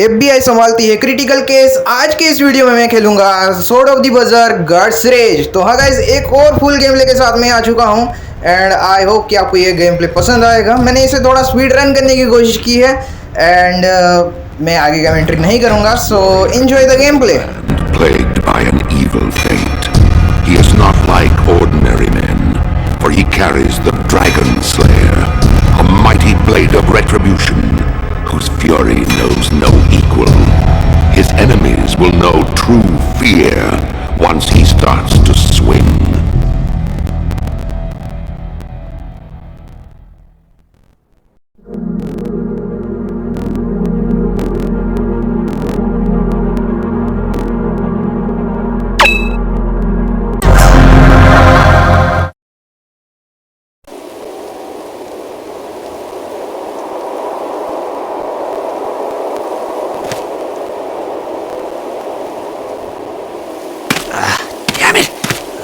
FBI संभालती है critical case. आज के इस वीडियो में मैं खेलूंगा sword of the berserk guts rage. तो हाँ गाइस, एक और फुल गेम प्ले के साथ मैं आ चुका हूँ एंड आई होप कि आपको ये गेम प्ले पसंद आएगा। मैंने इसे थोड़ा स्पीड रन करने की कोशिश की है एंड मैं आगे का एंट्री नहीं करूँगा, so enjoy the game play. Plagued by an evil fate, he is not like ordinary men, for he carries the Dragon Slayer, a mighty blade of retribution, whose fury knows no equal. His enemies will know true fear once he starts to swing.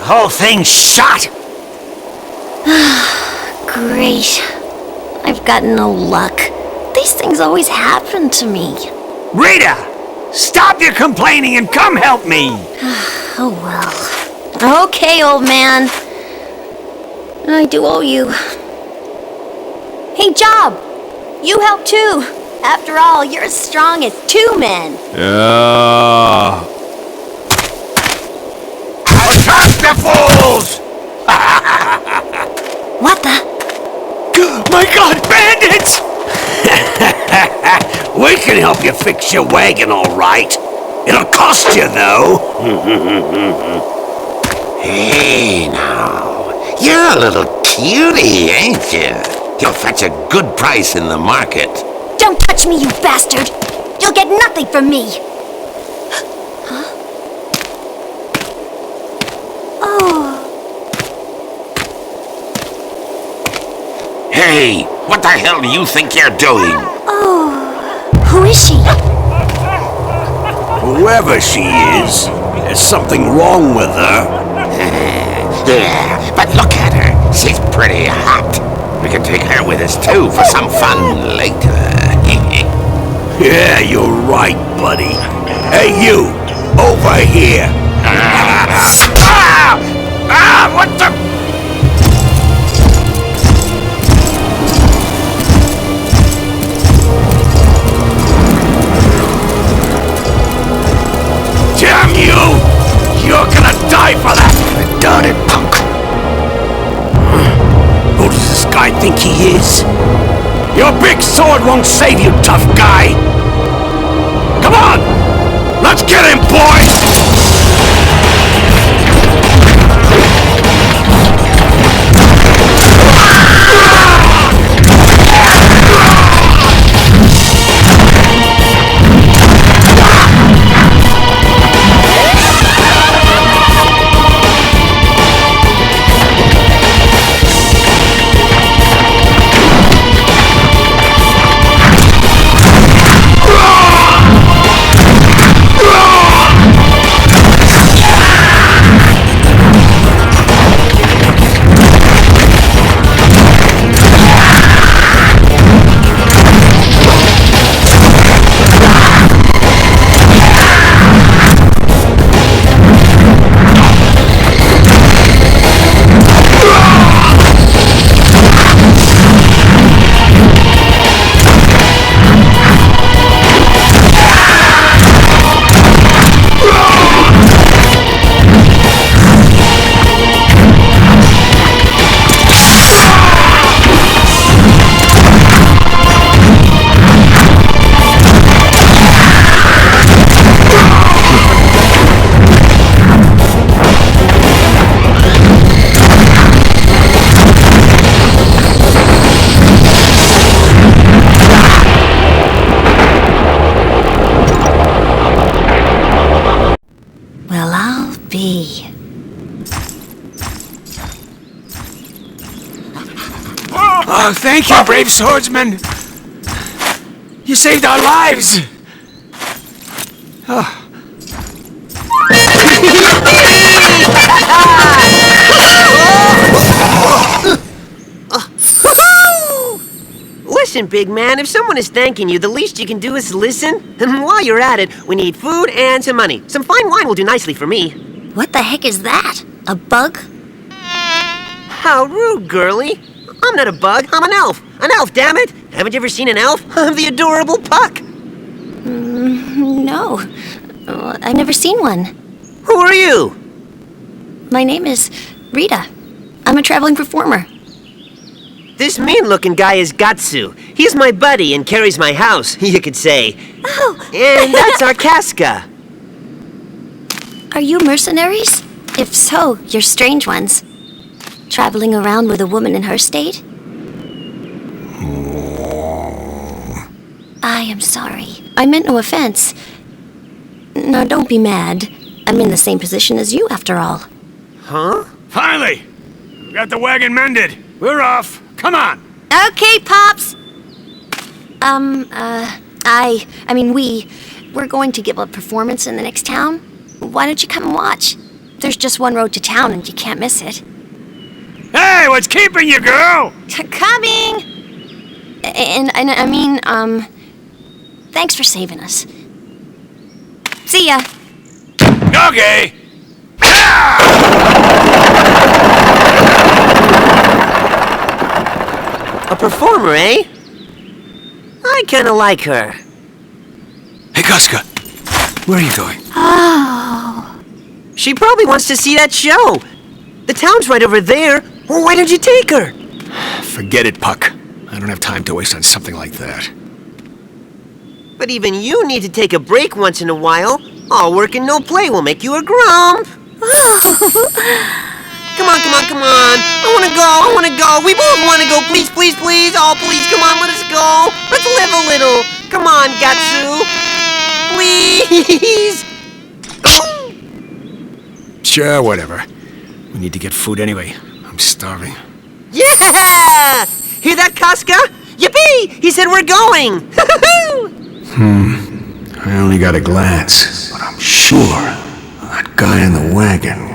The whole thing's shot! Great. I've got no luck. These things always happen to me. Rita! Stop your complaining and come help me! Oh well. Okay, old man. I do owe you. Hey, Job! You help too. After all, you're as strong as two men. Attack the fools! What the? My God, bandits! We can help you fix your wagon, all right. It'll cost you, though. Hey, now. You're a little cutie, ain't you? You'll fetch a good price in the market. Don't touch me, you bastard! You'll get nothing from me! Huh? Oh. Hey, what the hell do you think you're doing? Oh. Who is she? Whoever she is, there's something wrong with her. Yeah, but look at her. She's pretty hot. We can take her with us, too, for some fun later. Yeah, you're right, buddy. Hey, you! Over here! What the... Damn you! You're gonna die for that! Darn it, punk. Who does this guy think he is? Your big sword won't save you, tough guy! Come on! Let's get him, boys! Oh, thank you, brave swordsman! You saved our lives! Oh. Listen, big man, if someone is thanking you, the least you can do is listen. And while you're at it, we need food and some money. Some fine wine will do nicely for me. What the heck is that? A bug? How rude, girlie. I'm not a bug, I'm an elf. An elf, damn it! Haven't you ever seen an elf? I'm the adorable Puck. No. I've never seen one. Who are you? My name is Rita. I'm a traveling performer. This mean-looking guy is Gatsu. He's my buddy and carries my house, you could say. Oh! And that's our Casca. Are you mercenaries? If so, you're strange ones. Traveling around with a woman in her state? I am sorry. I meant no offense. Now, don't be mad. I'm in the same position as you, after all. Huh? Finally! We got the wagon mended. We're off. Come on! Okay, Pops! We're going to give a performance in the next town. Why don't you come and watch? There's just one road to town and you can't miss it. Hey, what's keeping you, girl? Coming! Thanks for saving us. See ya! Okay. A performer, eh? I kinda like her. Hey, Casca. Where are you going? Oh. She probably wants to see that show. The town's right over there. Well, why don't you take her? Forget it, Puck. I don't have time to waste on something like that. But even you need to take a break once in a while. All work and no play will make you a grump. Come on. I wanna go. We both wanna go. Please. Oh, please, come on, let us go. Let's live a little. Come on, Gatsu. Please. Sure, whatever. We need to get food anyway. I'm starving. Yeah! Hear that, Casca? Yippee! He said we're going. I only got a glance, but I'm sure that guy in the wagon.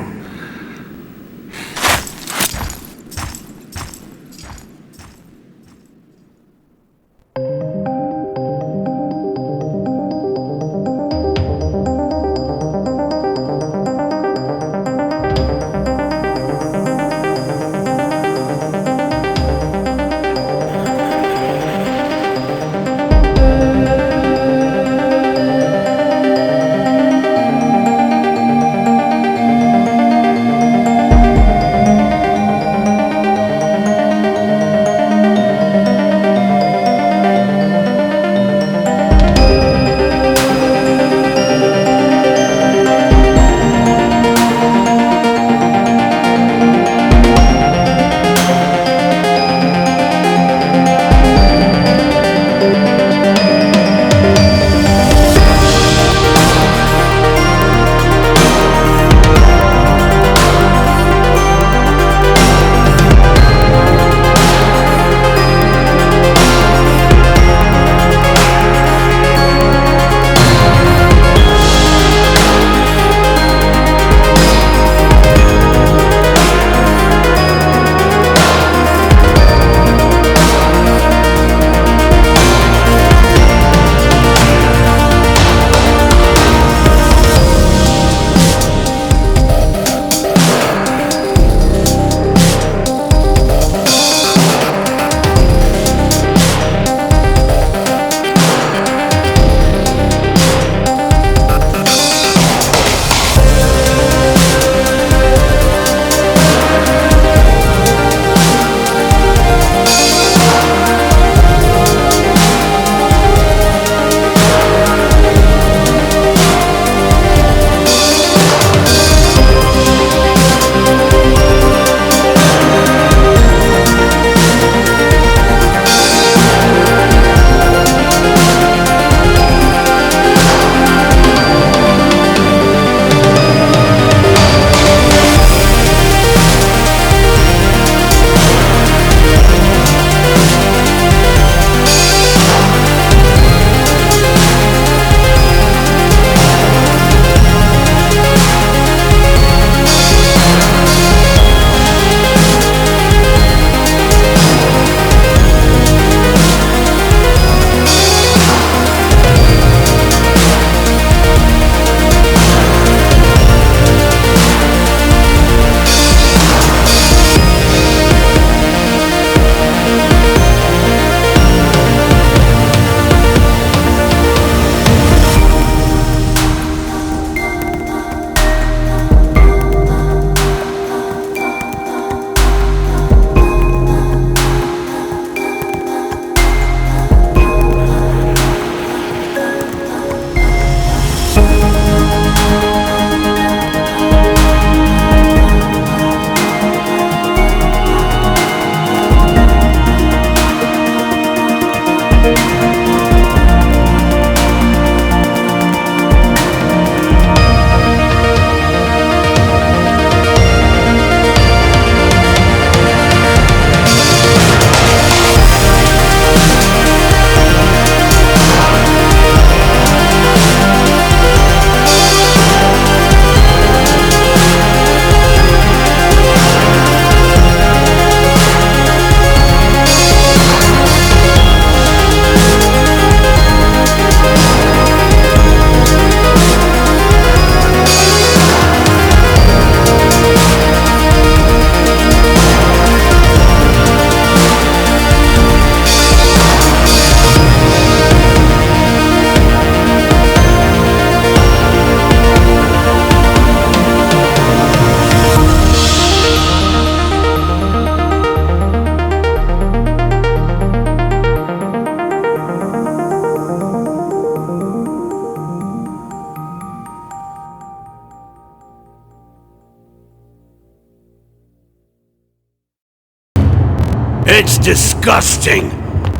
It's disgusting.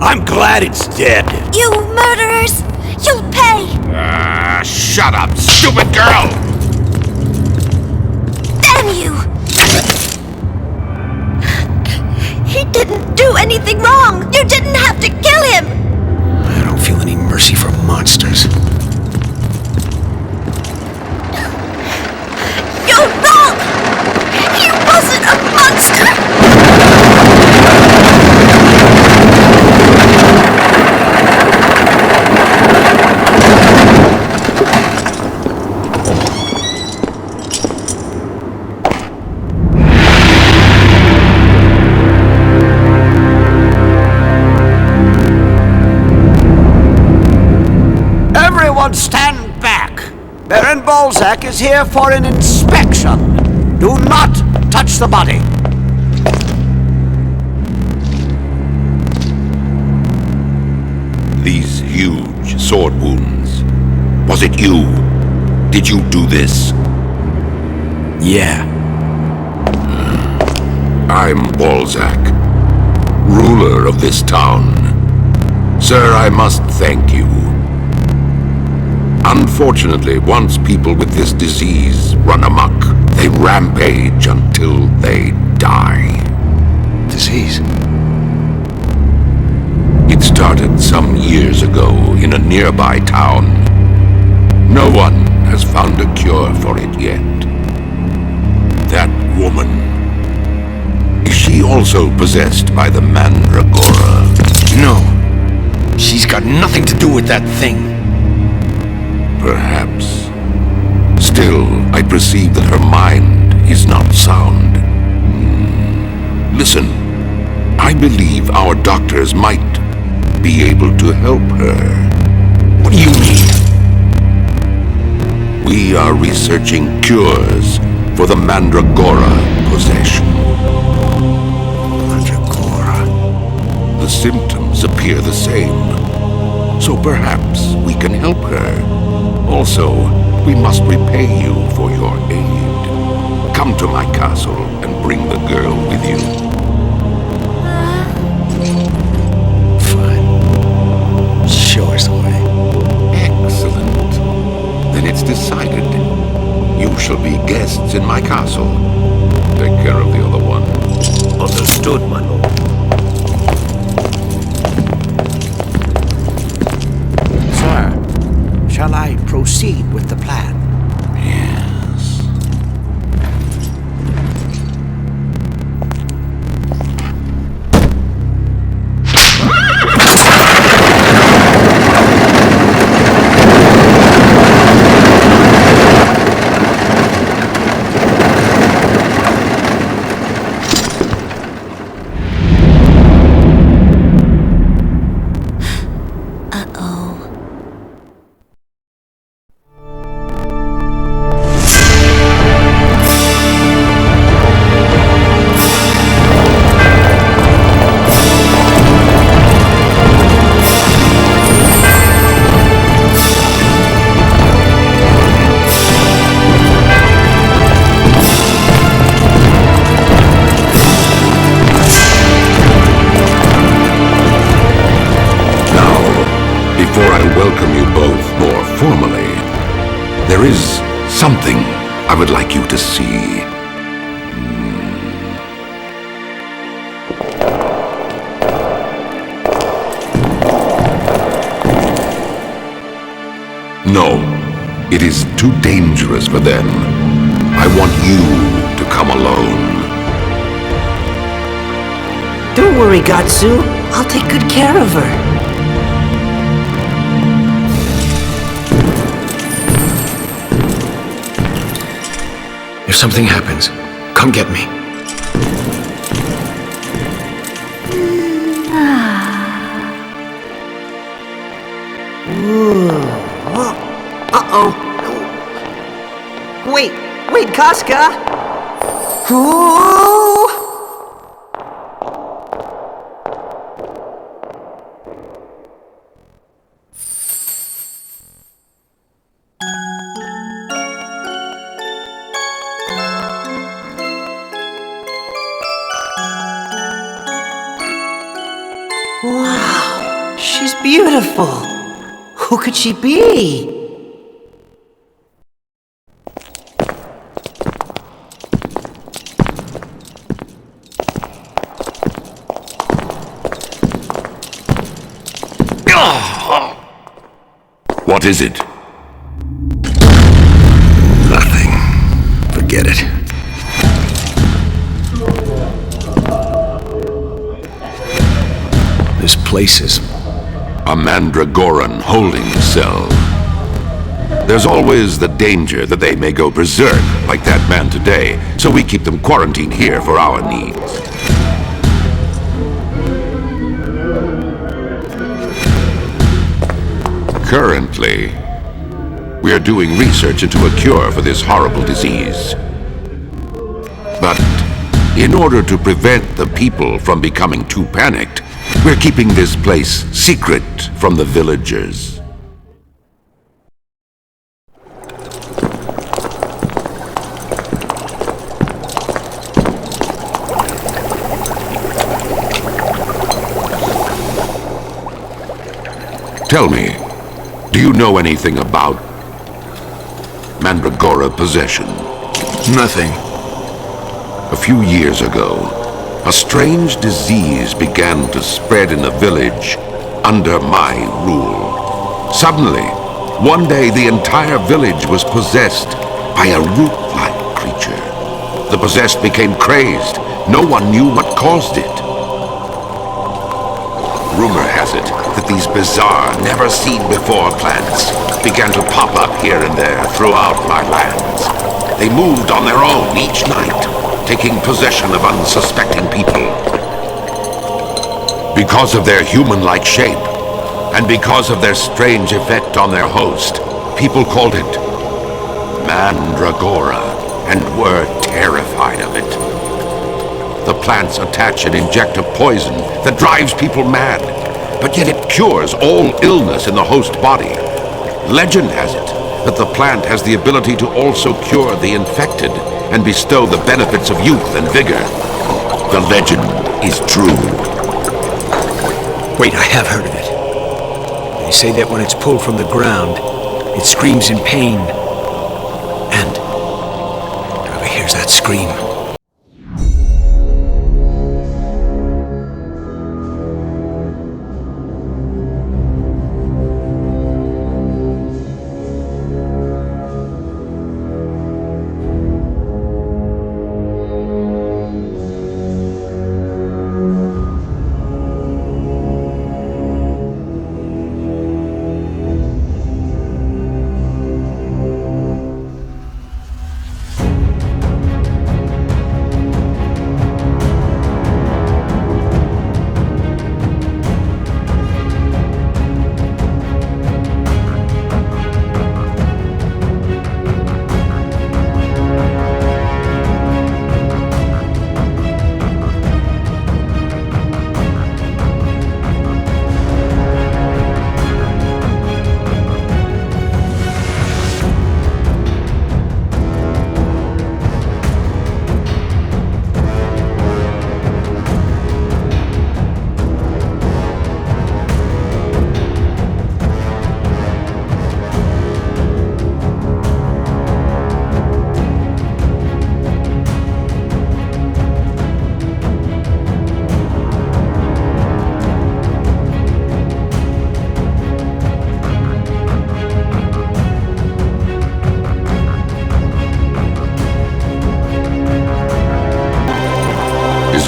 I'm glad it's dead. You murderers! You'll pay! Shut up, stupid girl! Damn you! He didn't do anything wrong! You didn't have to kill him! I don't feel any mercy for monsters. You're wrong! He wasn't a monster! Everyone stand back! Baron Balzac is here for an inspection. Do not touch the body. These huge sword wounds. Was it you? Did you do this? Yeah. I'm Balzac, ruler of this town. Sir, I must thank you. Unfortunately, once people with this disease run amok, they rampage until they die. Disease. It started some years ago in a nearby town. No one has found a cure for it yet. That woman. Is she also possessed by the Mandragora? No. She's got nothing to do with that thing. Perhaps. Still, I perceive that her mind is not sound. Listen, I believe our doctors might be able to help her. What do you mean? We are researching cures for the Mandragora possession. Mandragora. The symptoms appear the same, so perhaps we can help her. Also, we must repay you for your aid. Come to my castle and bring the girl with you. Fine. Show us the way. Excellent. Then it's decided. You shall be guests in my castle. Take care of the other one. Understood, my lord. Sir, shall I proceed with the plan? Yes. There is something I would like you to see. No, it is too dangerous for them. I want you to come alone. Don't worry, Gatsu. I'll take good care of her. If something happens, come get me. Uh-oh. Wait, Casca! Ooh. beautiful. Who could she be? What is it? Nothing. Forget it. This place is A Mandragoran holding cell. There's always the danger that they may go berserk, like that man today, so we keep them quarantined here for our needs. Currently, we are doing research into a cure for this horrible disease. But in order to prevent the people from becoming too panicked, we're keeping this place secret from the villagers. Tell me, do you know anything about Mandragora possession? nothing. A few years ago, a strange disease began to spread in the village under my rule. Suddenly, one day the entire village was possessed by a root-like creature. The possessed became crazed. No one knew what caused it. Rumor has it that these bizarre, never-seen-before plants began to pop up here and there throughout my lands. They moved on their own each night, taking possession of unsuspecting people. Because of their human-like shape, and because of their strange effect on their host, people called it Mandragora, and were terrified of it. The plants attach and inject a poison that drives people mad, but yet it cures all illness in the host body. Legend has it that the plant has the ability to also cure the infected and bestow the benefits of youth and vigor. The legend is true. Wait, I have heard of it. They say that when it's pulled from the ground, it screams in pain. And whoever hears that scream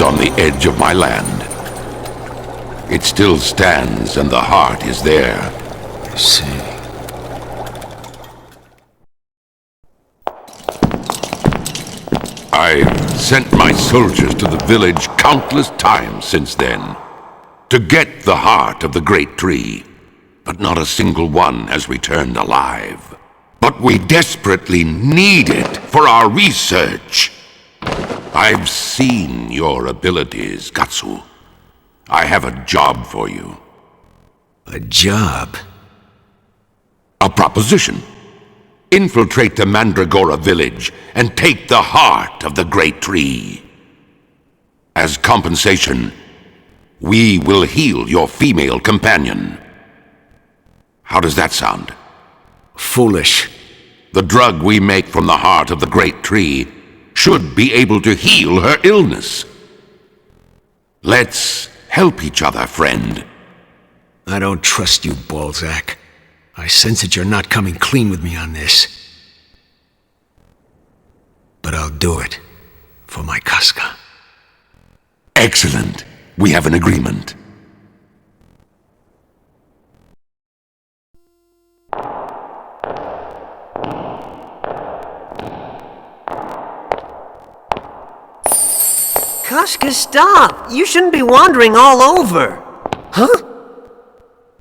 is on the edge of my land. It still stands and the heart is there. I see. I've sent my soldiers to the village countless times since then, to get the heart of the great tree, but not a single one has returned alive. But we desperately need it for our research. I've seen your abilities, Gatsu. I have a job for you. A job? A proposition. Infiltrate the Mandragora village and take the heart of the great tree. As compensation, we will heal your female companion. How does that sound? Foolish. The drug we make from the heart of the great tree should be able to heal her illness. Let's help each other, friend. I don't trust you, Balzac. I sense that you're not coming clean with me on this. But I'll do it. For my Casca. Excellent. We have an agreement. Casca, stop! You shouldn't be wandering all over. Huh?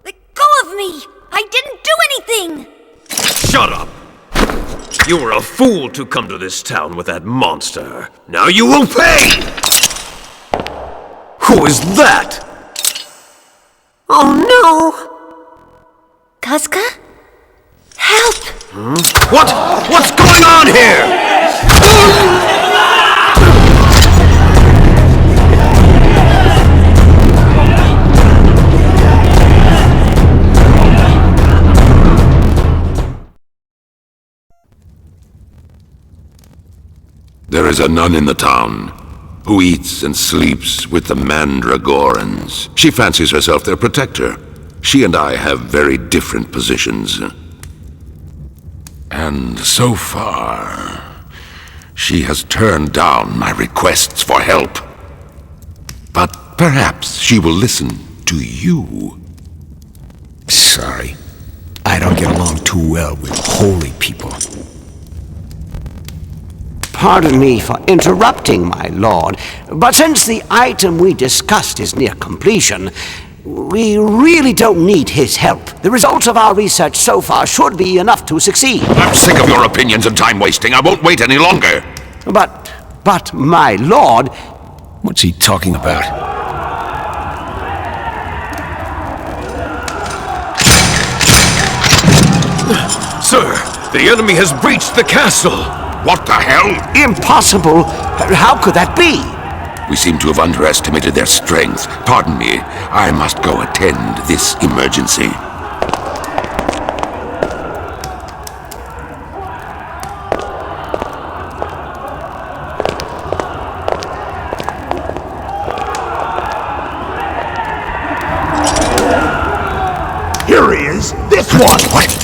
Let go of me! I didn't do anything! Shut up! You were a fool to come to this town with that monster. Now you will pay! Who is that? Oh no! Casca? Help! What's going on here? There is a nun in the town who eats and sleeps with the Mandragorans. She fancies herself their protector. She and I have very different positions. And so far, she has turned down my requests for help. But perhaps she will listen to you. Sorry. I don't get along too well with holy people. Pardon me for interrupting, my lord, but since the item we discussed is near completion, we really don't need his help. The results of our research so far should be enough to succeed. I'm sick of your opinions and time wasting. I won't wait any longer. But, my lord... What's he talking about? Sir, the enemy has breached the castle. What the hell? Impossible! How could that be? We seem to have underestimated their strength. Pardon me, I must go attend this emergency. Here he is! This one! What?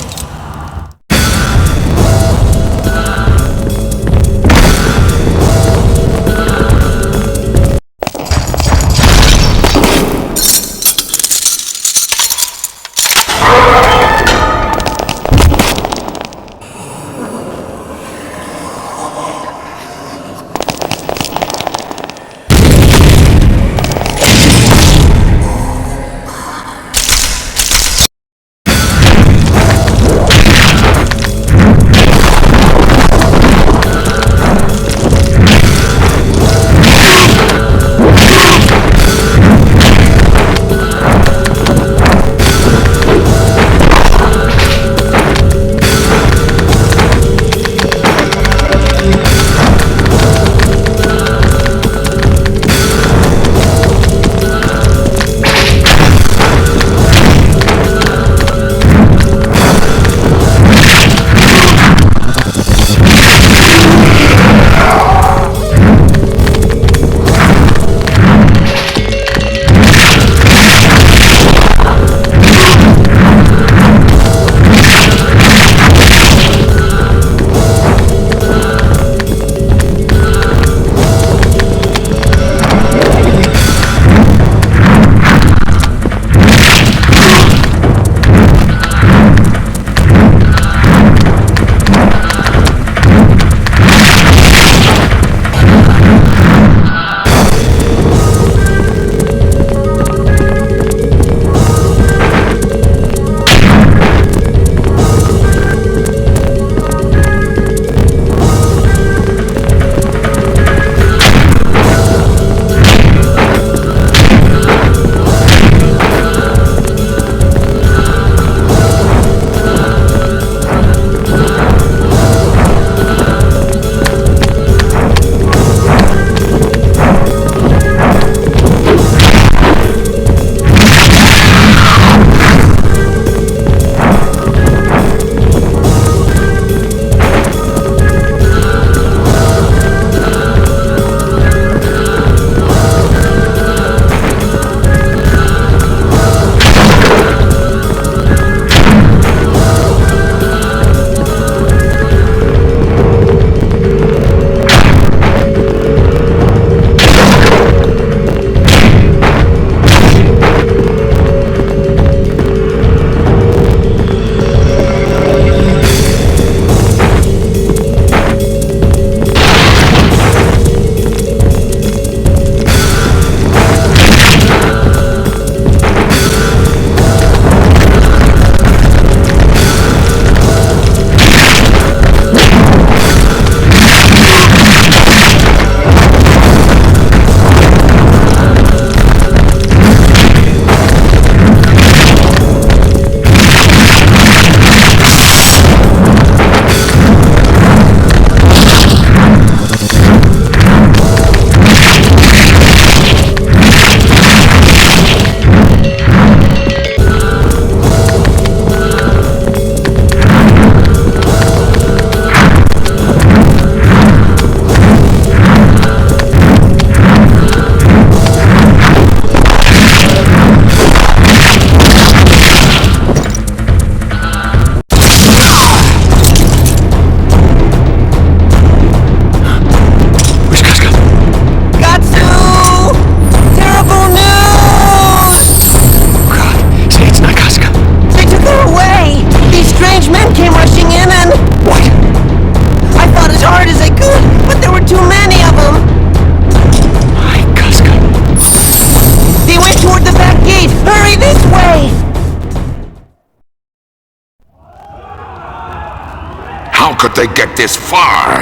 How could they get this far?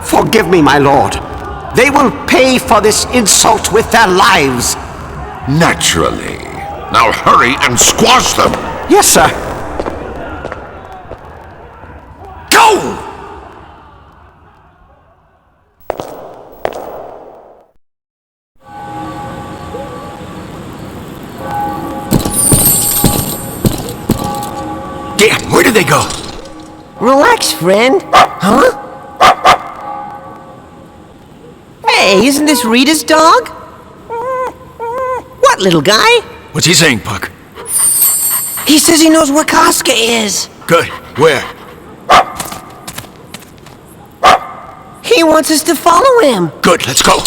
Forgive me, my lord. They will pay for this insult with their lives. Naturally. Now hurry and squash them! Yes, sir. Go! Damn, where did they go? Relax, friend. Huh? Hey, isn't this Rita's dog? What, little guy? What's he saying, Puck? He says he knows where Casca is. Good. Where? He wants us to follow him. Good, let's go.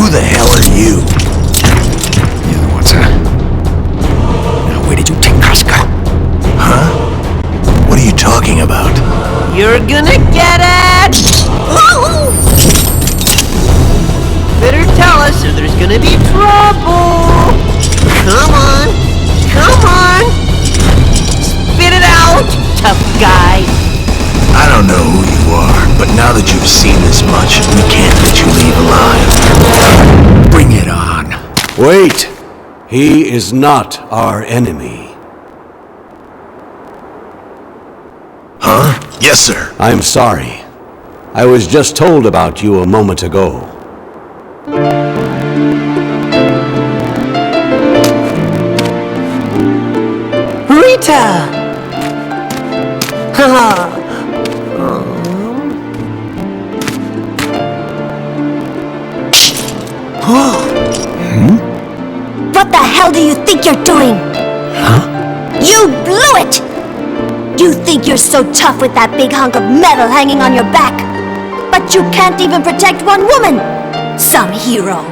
Who the hell are you? Yeah, what's that? Now, where did you take Casca? Huh? What are you talking about? You're gonna get it! Better tell us or there's gonna be trouble! Come on! Come on! Spit it out, tough guy! I don't know who you are, but now that you've seen this much, we can't let you leave alive. Bring it on. Wait! He is not our enemy. Huh? Yes, sir. I'm sorry. I was just told about you a moment ago. Rita! Haha! What the hell do you think you're doing? Huh? You blew it! You think you're so tough with that big hunk of metal hanging on your back. But you can't even protect one woman! Some hero.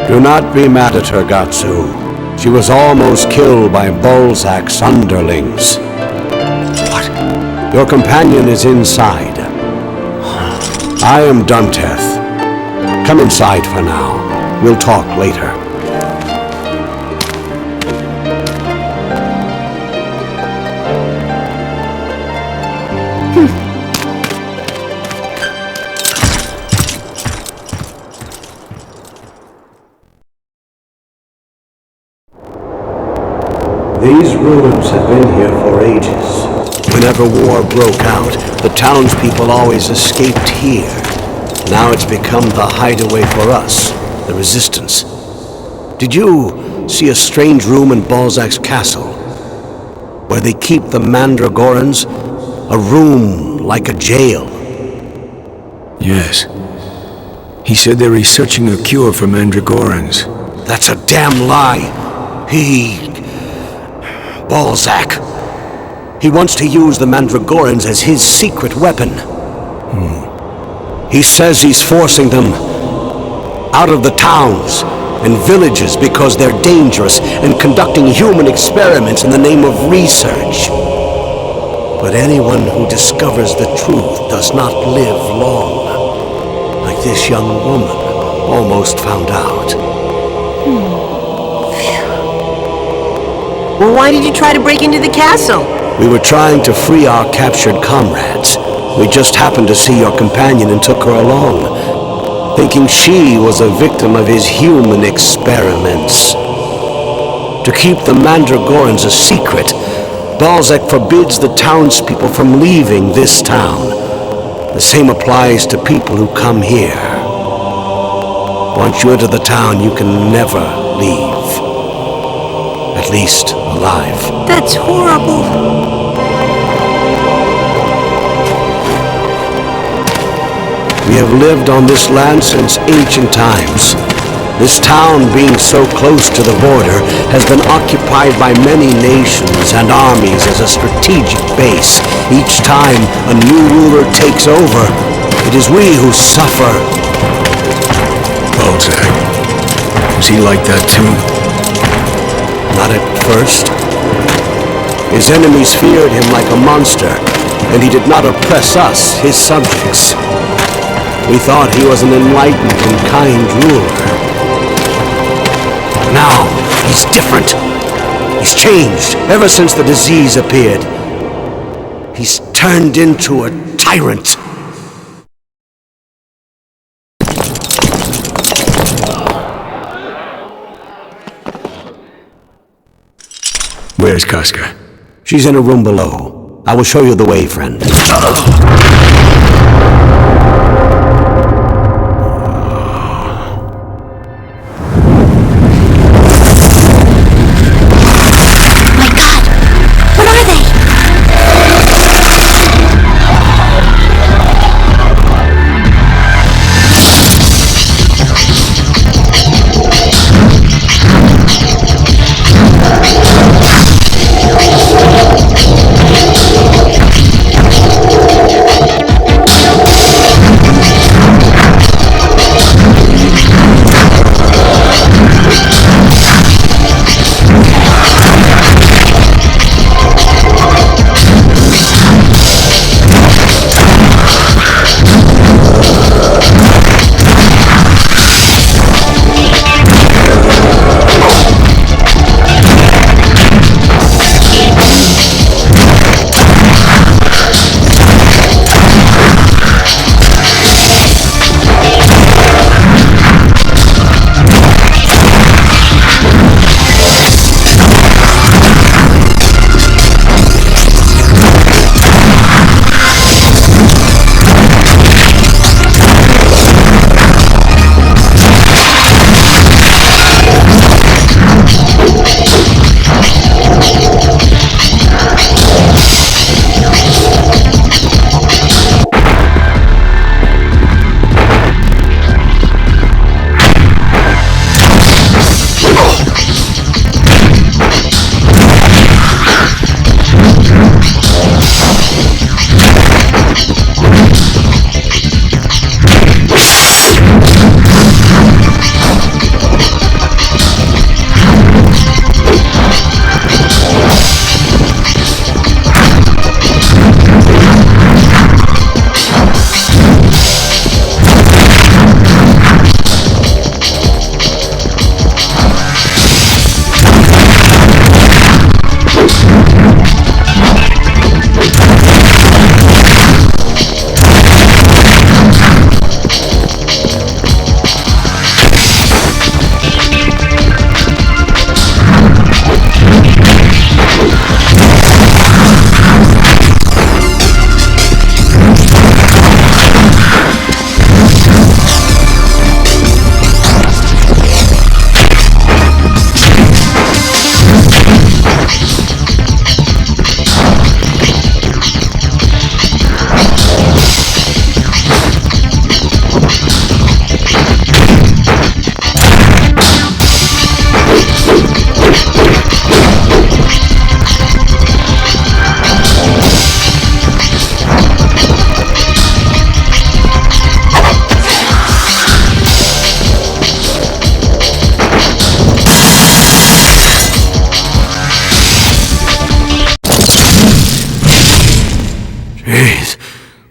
Do not be mad at her, Gatsu. She was almost killed by Balzac's underlings. What? Your companion is inside. I am Dunteth. Come inside for now. We'll talk later. These ruins have been here for ages. Whenever war broke out, the townspeople always escaped here. Now it's become the hideaway for us, the Resistance. Did you see a strange room in Balzac's castle? Where they keep the Mandragorans? A room like a jail. Yes. He said they're researching a cure for Mandragorans. That's a damn lie. Balzac. He wants to use the Mandragorans as his secret weapon. He says he's forcing them out of the towns and villages because they're dangerous and conducting human experiments in the name of research. But anyone who discovers the truth does not live long. Like this young woman almost found out. Well, why did you try to break into the castle? We were trying to free our captured comrades. We just happened to see your companion and took her along, thinking she was a victim of his human experiments. To keep the Mandragorans a secret, Balzac forbids the townspeople from leaving this town. The same applies to people who come here. Once you enter the town, you can never leave. At least alive. That's horrible. We have lived on this land since ancient times. This town, being so close to the border, has been occupied by many nations and armies as a strategic base. Each time a new ruler takes over, it is we who suffer. Balzac. Was he like that too? Not at first. His enemies feared him like a monster, and he did not oppress us, his subjects. We thought he was an enlightened and kind ruler. Now, he's different. He's changed ever since the disease appeared. He's turned into a tyrant. Where's Casca? She's in a room below. I will show you the way, friend.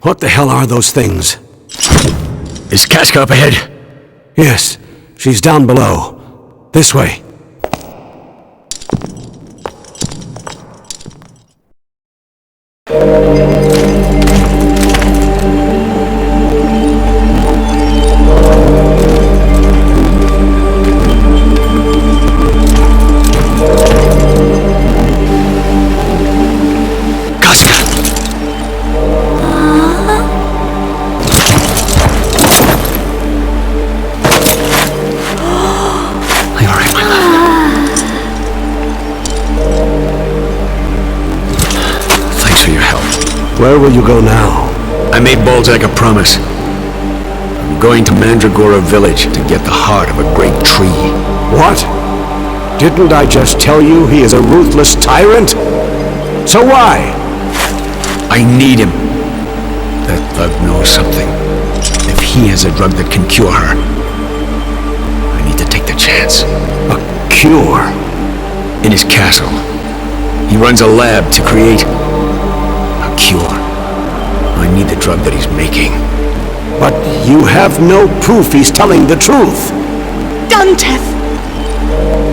What the hell are those things? Is Casca up ahead? Yes, she's down below. This way. Where will you go now? I made Balzac a promise. I'm going to Mandragora village to get the heart of a great tree. What? Didn't I just tell you he is a ruthless tyrant? So why? I need him. That thug knows something. If he has a drug that can cure her, I need to take the chance. A cure? In his castle. He runs a lab to create cure. I need the drug that he's making. But you have no proof he's telling the truth. Dunteth!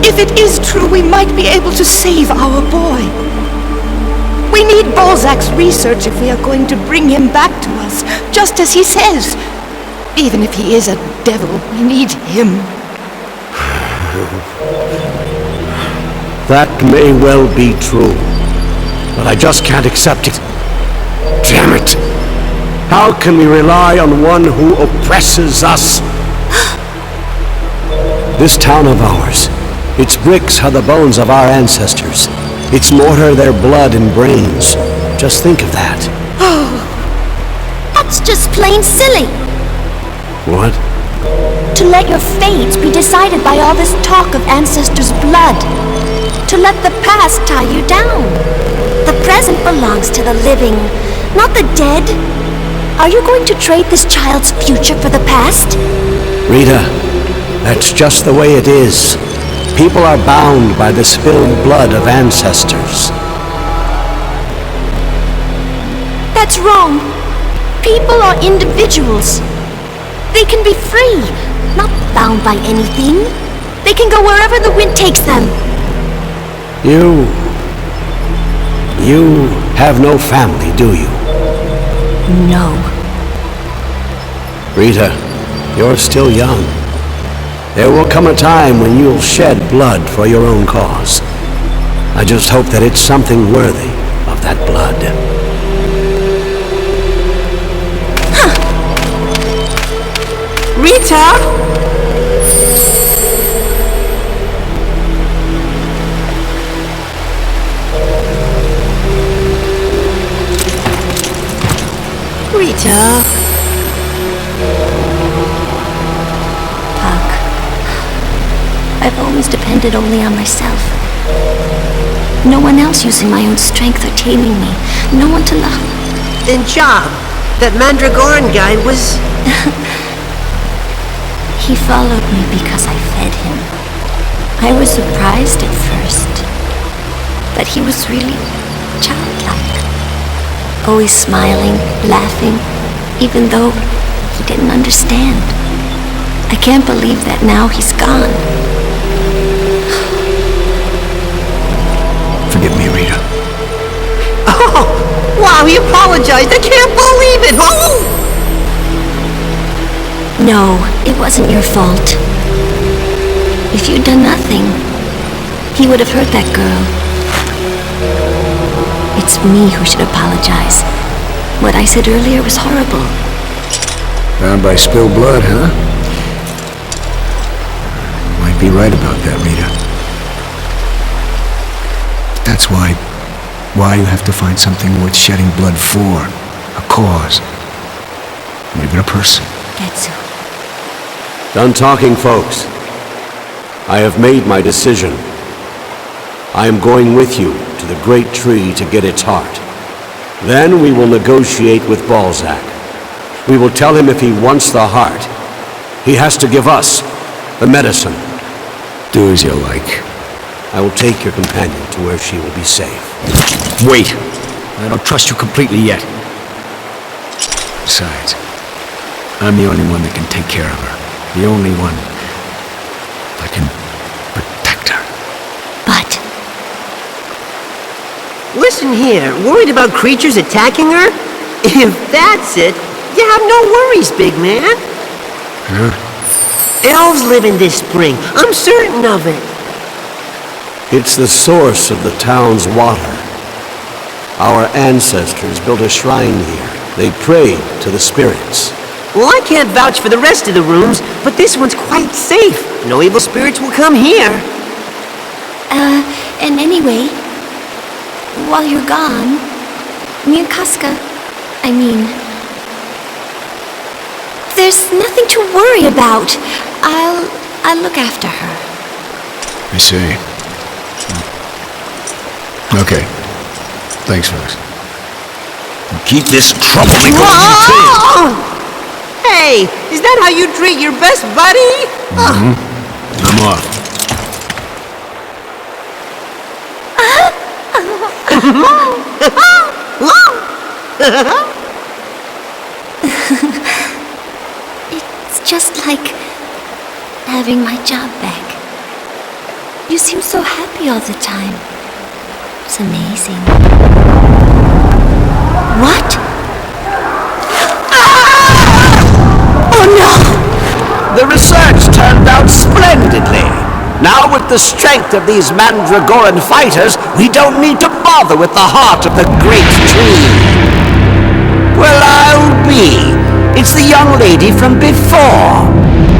If it is true, we might be able to save our boy. We need Balzac's research if we are going to bring him back to us, just as he says. Even if he is a devil, we need him. That may well be true, but I just can't accept it. Damn it! How can we rely on one who oppresses us? This town of ours, its bricks are the bones of our ancestors. Its mortar their blood and brains. Just think of that. Oh, that's just plain silly. What? To let your fate be decided by all this talk of ancestors' blood. To let the past tie you down. The present belongs to the living, not the dead. Are you going to trade this child's future for the past? Rita, that's just the way it is. People are bound by the spilled blood of ancestors. That's wrong. People are individuals. They can be free, not bound by anything. They can go wherever the wind takes them. You have no family, do you? No. Rita, you're still young. There will come a time when you'll shed blood for your own cause. I just hope that it's something worthy of that blood. Huh. Rita? Rita? Puck, I've always depended only on myself. No one else using my own strength or taming me. No one to love. Then Job, that Mandragoran guy was... He followed me because I fed him. I was surprised at first, but he was really childlike. Always smiling, laughing, even though he didn't understand. I can't believe that now he's gone. Forgive me, Rita. Oh, wow, he apologized. I can't believe it. Oh! No, it wasn't your fault. If you'd done nothing, he would have hurt that girl. It's me who should apologize. What I said earlier was horrible. Bound by spilled blood, huh? You might be right about that, Rita. That's why you have to find something worth shedding blood for. A cause. Or even a person. Getsu. Done talking, folks. I have made my decision. I am going with you to the great tree to get its heart. Then we will negotiate with Balzac. We will tell him if he wants the heart. He has to give us the medicine. Do as you like. I will take your companion to where she will be safe. Wait! I don't trust you completely yet. Besides, I'm the only one that can take care of her. The only one that can protect her. But Listen here, worried about creatures attacking her? If that's it, you have no worries, big man. Huh? Elves live in this spring. I'm certain of it. It's the source of the town's water. Our ancestors built a shrine here. They prayed to the spirits. Well, I can't vouch for the rest of the rooms, but this one's quite safe. No evil spirits will come here. and anyway, while you're gone, me and Casca, there's nothing to worry about. I'll look after her. I see. Okay. Thanks, folks. Keep this trouble going. Hey, is that how you treat your best buddy? I'm off. It's just like having my job back. You seem so happy all the time. It's amazing. What? Oh no! The research turned out splendidly. Now with the strength of these Mandragoran fighters, we don't need to bother with the heart of the great tree. Well, I'll be. It's the young lady from before.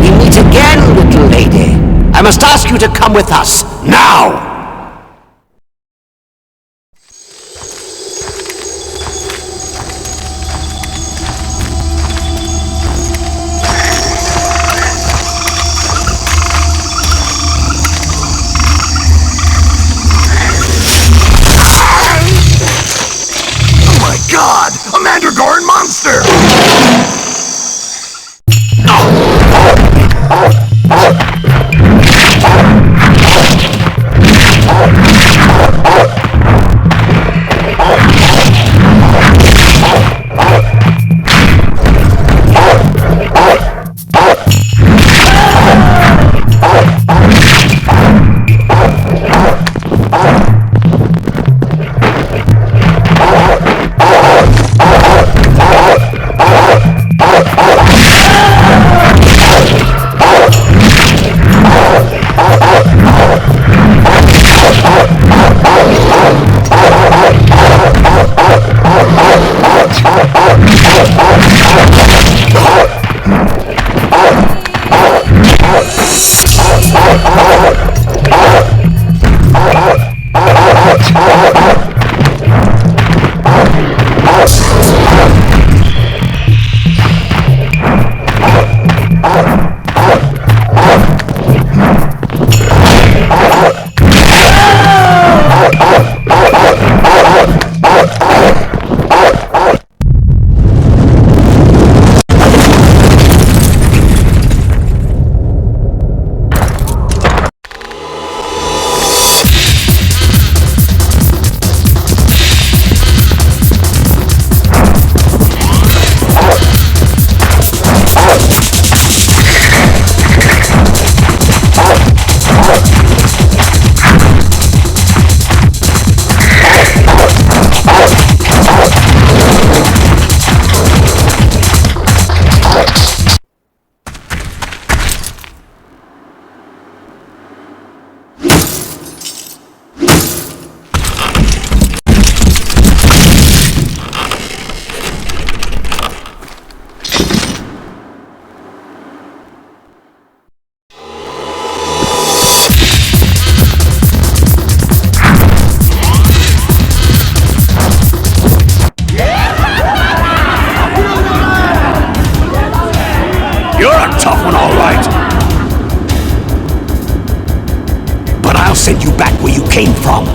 We meet again, little lady. I must ask you to come with us, now! God! A Mandragoran monster! Send you back where you came from.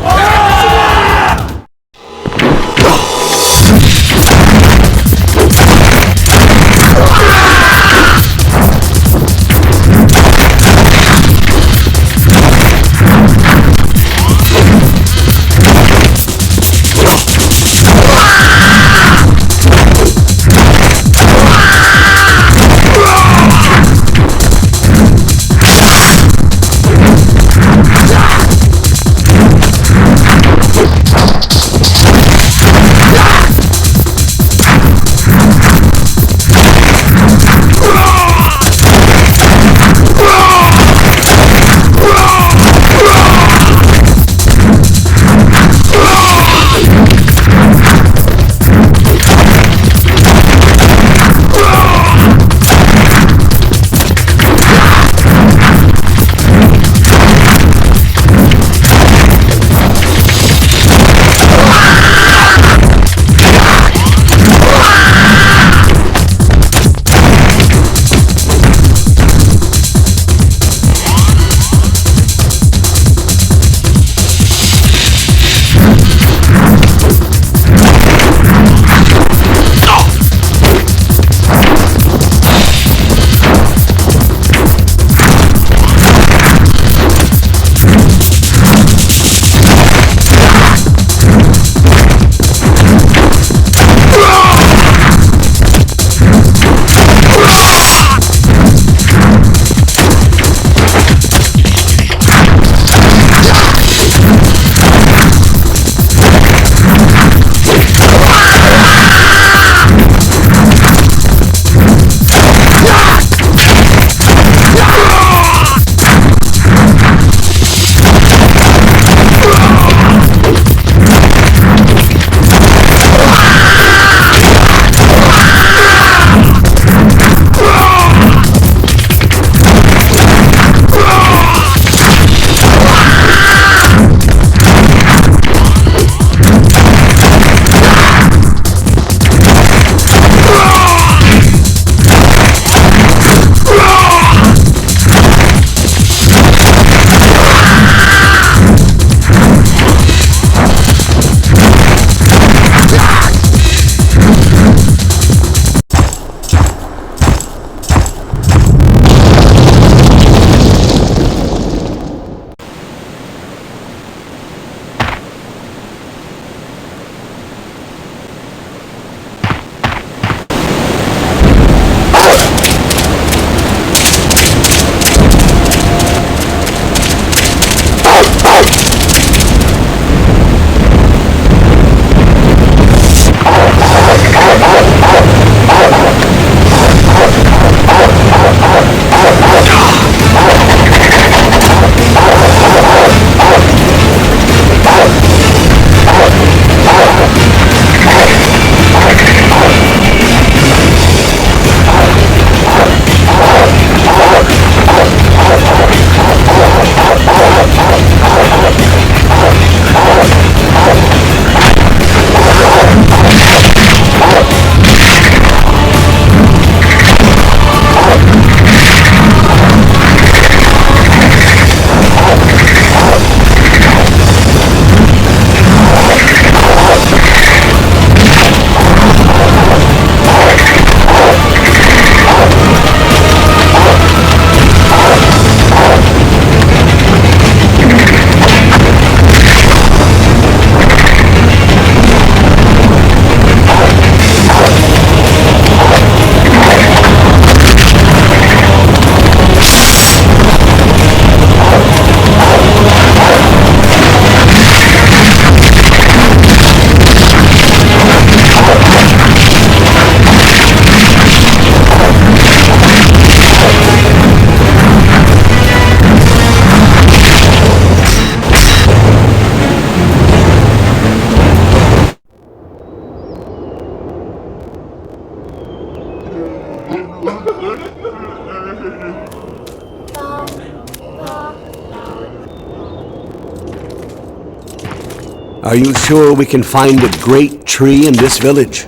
Are you sure we can find a great tree in this village?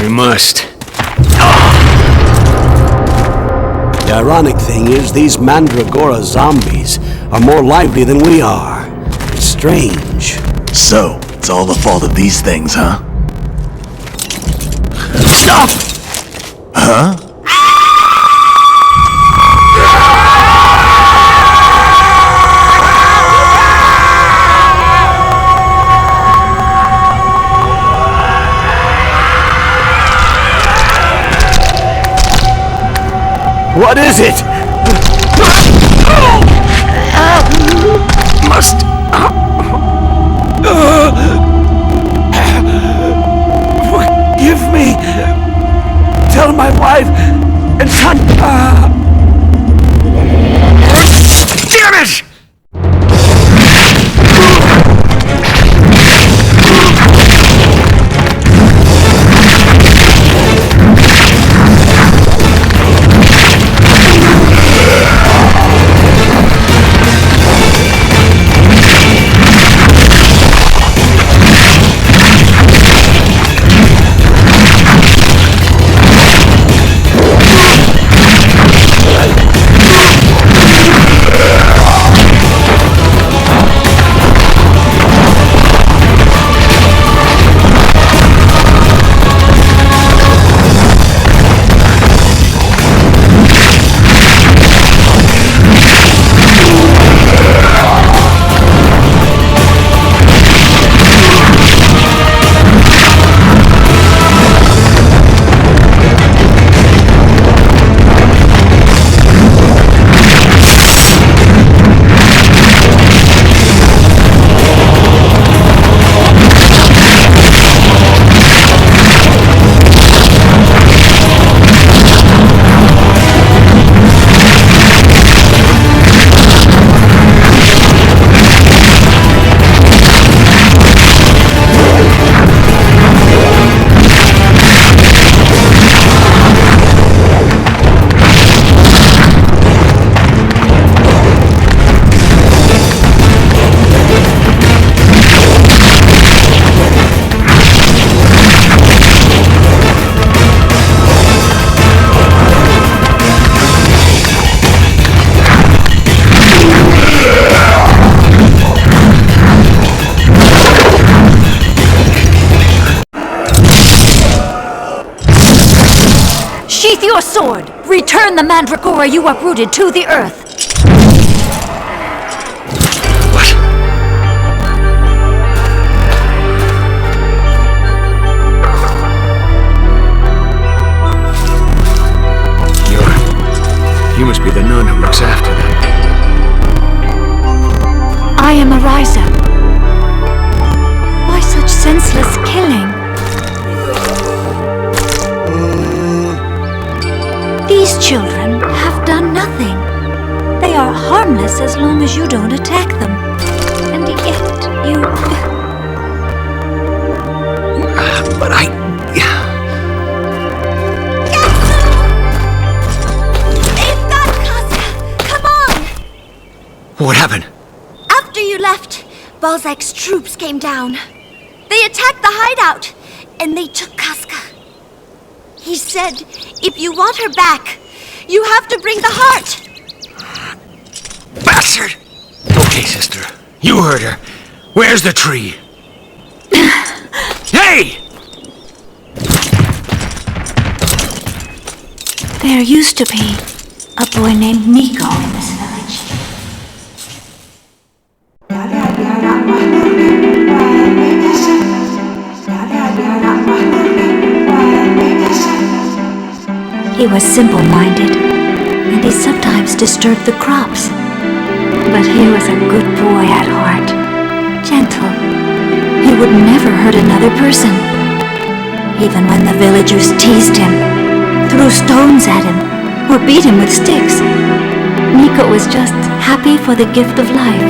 We must. The ironic thing is, these Mandragora zombies are more lively than we are. It's strange. So, it's all the fault of these things, huh? Stop! Huh? What is it? Must. Forgive me. Tell my wife and son. Damn it! Sheath your sword! Return the Mandragora you uprooted to the earth! What? You must be the nun who looks after them. I am Ariza. Why such senseless killing? These children have done nothing. They are harmless as long as you don't attack them. And yet you... But I... They've got Casca! Come on! What happened? After you left, Balzac's troops came down. They attacked the hideout, and they took Casca. He said, if you want her back, you have to bring the heart. Bastard! Okay, sister. You heard her. Where's the tree? Hey! There used to be a boy named Nico in this village. He was simple-minded, and he sometimes disturbed the crops. But he was a good boy at heart, gentle. He would never hurt another person. Even when the villagers teased him, threw stones at him, or beat him with sticks, Nico was just happy for the gift of life.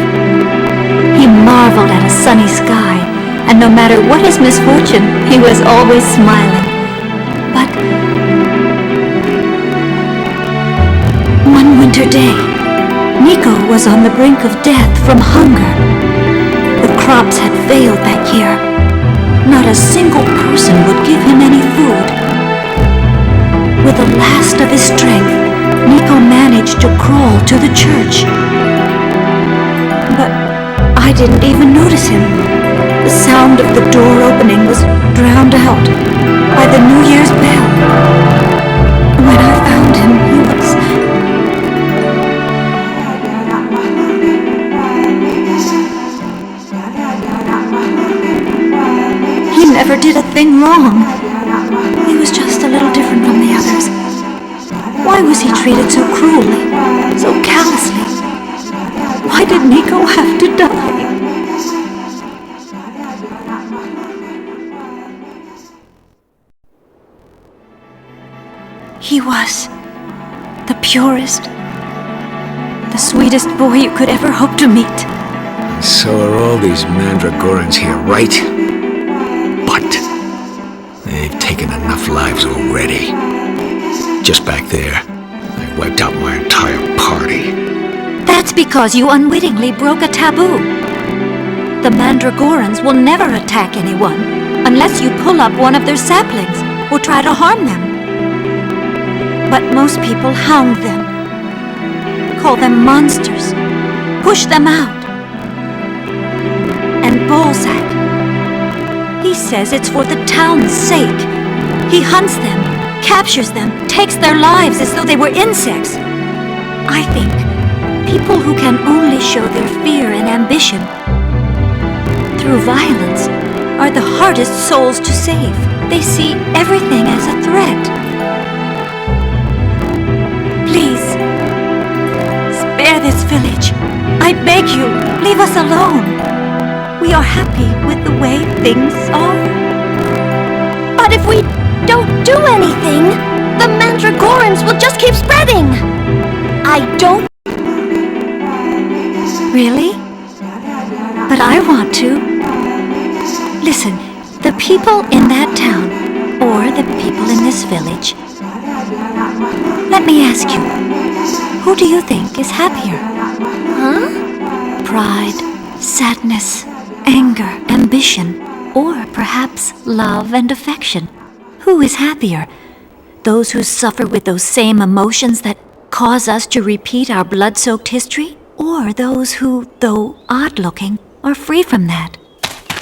He marveled at a sunny sky, and no matter what his misfortune, he was always smiling. But one winter day, Nico was on the brink of death from hunger. The crops had failed that year. Not a single person would give him any food. With the last of his strength, Nico managed to crawl to the church. But I didn't even notice him. The sound of the door opening was drowned out by the New Year's bell. When I found him, he was... He never did a thing wrong. He was just a little different from the others. Why was he treated so cruelly, so callously? Why did Nico have to die? He was the purest, the sweetest boy you could ever hope to meet. So are all these Mandragorans here, right? But they've taken enough lives already. Just back there, I wiped out my entire party. That's because you unwittingly broke a taboo. The Mandragorans will never attack anyone unless you pull up one of their saplings or try to harm them. But most people hound them, call them monsters, push them out. And Balzac, he says it's for the town's sake. He hunts them, captures them, takes their lives as though they were insects. I think people who can only show their fear and ambition through violence are the hardest souls to save. They see everything as a threat. Please, spare this village. I beg you, leave us alone. We are happy with the way things are. But if we don't do anything, the Mandragorans will just keep spreading. I don't... Really? But I want to. Listen, the people in that town, or the people in this village, let me ask you, who do you think is happier? Huh? Pride, sadness, anger, ambition, or perhaps love and affection? Who is happier? Those who suffer with those same emotions that cause us to repeat our blood-soaked history? Or those who, though odd-looking, are free from that?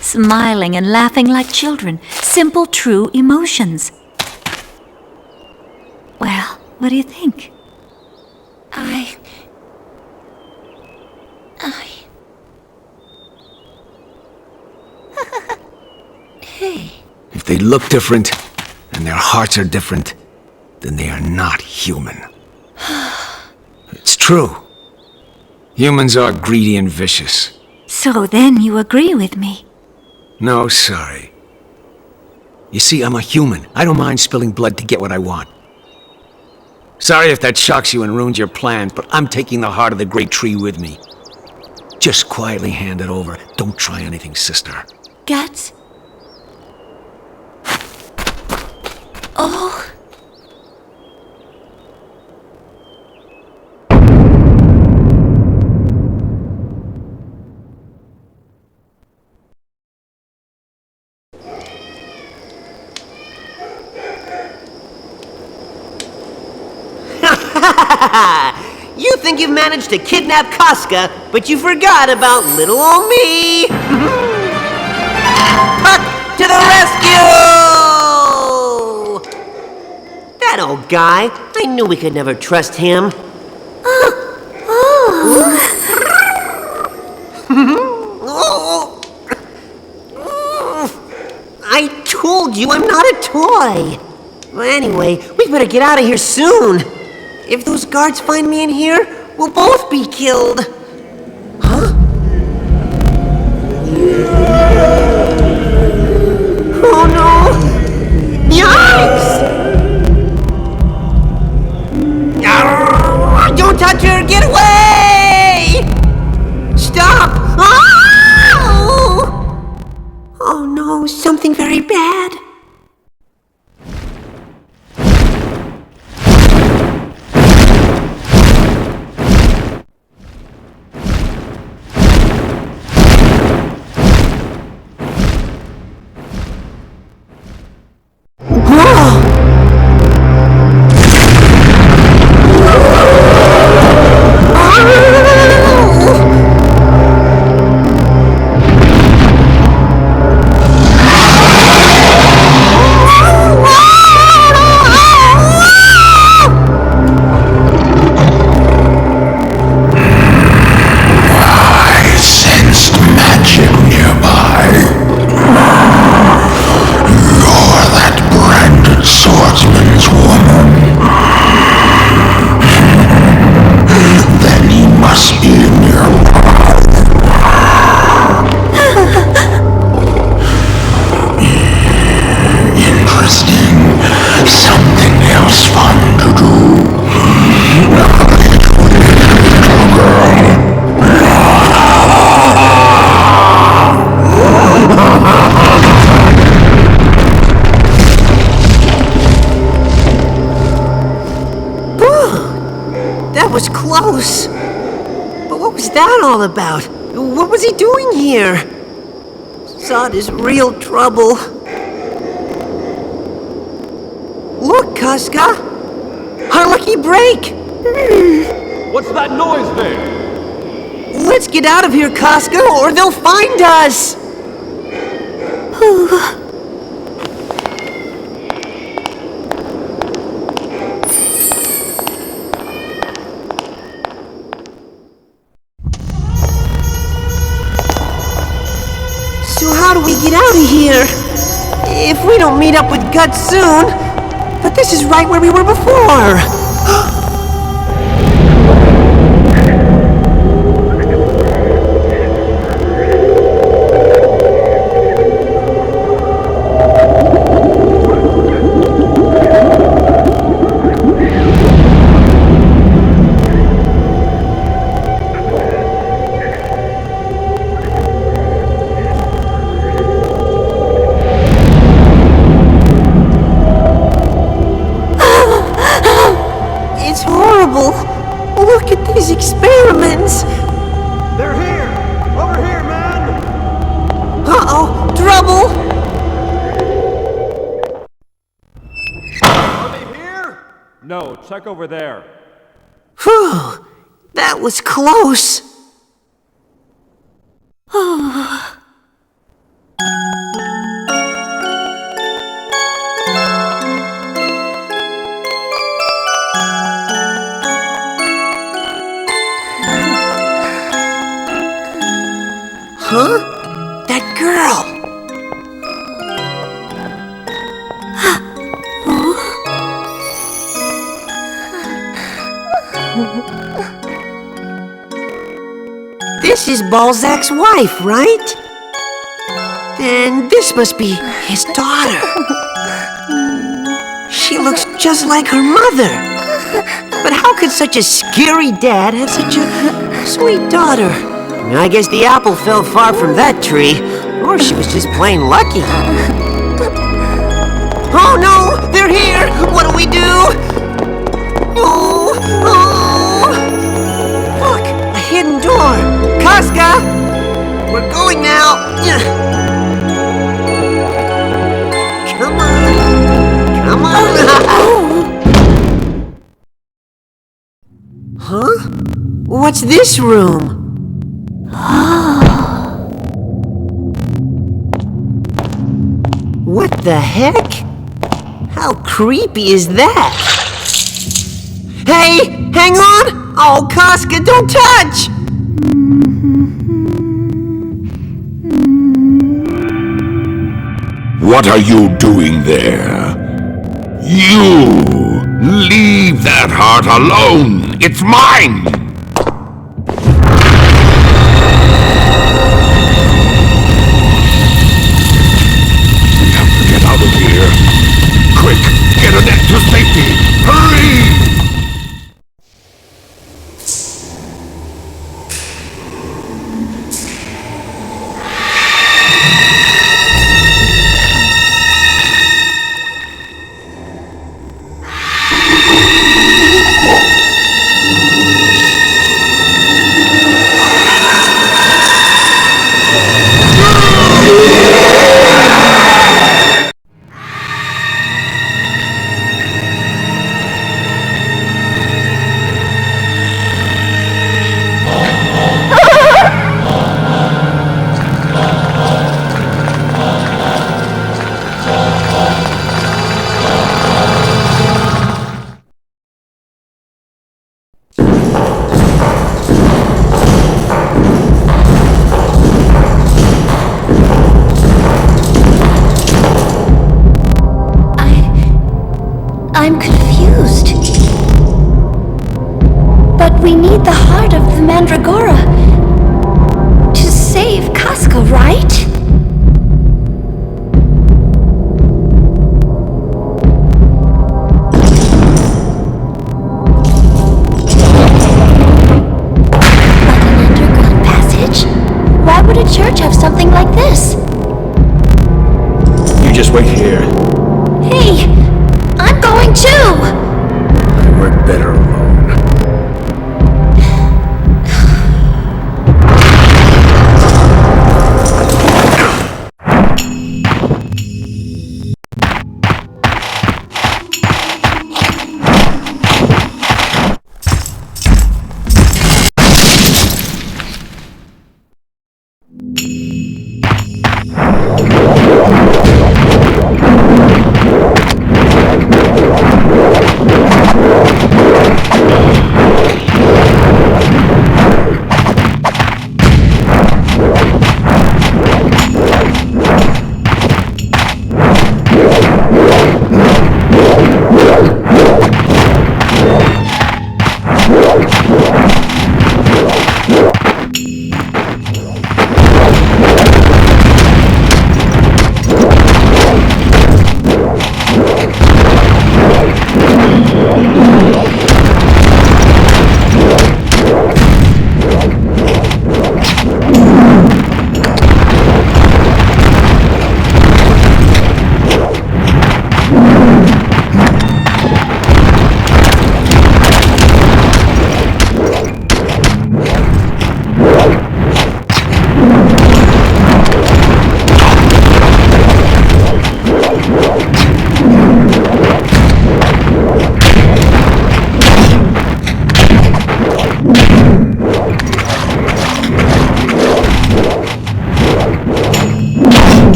Smiling and laughing like children, simple, true emotions. Well, what do you think? Hey. If they look different, and their hearts are different, then they are not human. It's true. Humans are greedy and vicious. So then you agree with me? No, sorry. You see, I'm a human. I don't mind spilling blood to get what I want. Sorry if that shocks you and ruins your plans, but I'm taking the heart of the great tree with me. Just quietly hand it over. Don't try anything, sister. Guts? Oh... You think you've managed to kidnap Casca, but you forgot about little old me! Puck to the rescue! That old guy, I knew we could never trust him. I told you I'm not a toy! Well, anyway, we better get out of here soon. If those guards find me in here, we'll both be killed. Huh? Oh no! Yikes! Don't touch her! Get away! Stop! Oh no, something very bad. close. But what was that all about? What was he doing here? Zod is real trouble. Look, Casca! Our lucky break! What's that noise there? Let's get out of here, Casca, or they'll find us! So how do we get out of here? If we don't meet up with Guts soon... But this is right where we were before! Look at these experiments! They're here! Over here, man! Uh-oh! Trouble! Are they here? No, check over there. Whew! That was close! Huh? That girl! This is Balzac's wife, right? Then this must be his daughter. She looks just like her mother. But how could such a scary dad have such a sweet daughter? I guess the apple fell far from that tree, or she was just plain lucky. Oh no! They're here! What do we do? Oh! Oh! Look! A hidden door! Casca! We're going now! Come on! Come on! Huh? What's this room? What the heck? How creepy is that? Hey! Hang on! Oh, Casca, don't touch! What are you doing there? You! Leave that heart alone! It's mine! Quick! Get a net to safety! Hurry! I'm confused. But we need the heart of the Mandragora to save Casca, right? Like an underground passage? Why would a church have something like this? You just wait here. Hey! I'm going too! I work better alone.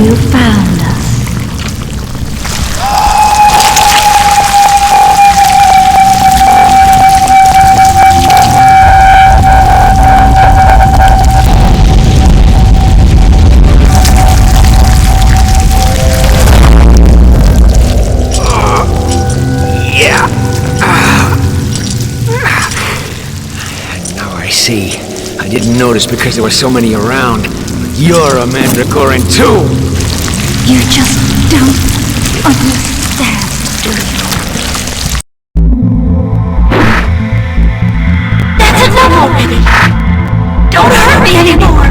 You found us. See, I didn't notice because there were so many around. You're a Mandragoran too! You just don't understand, do you? That's enough already! Don't hurt me anymore!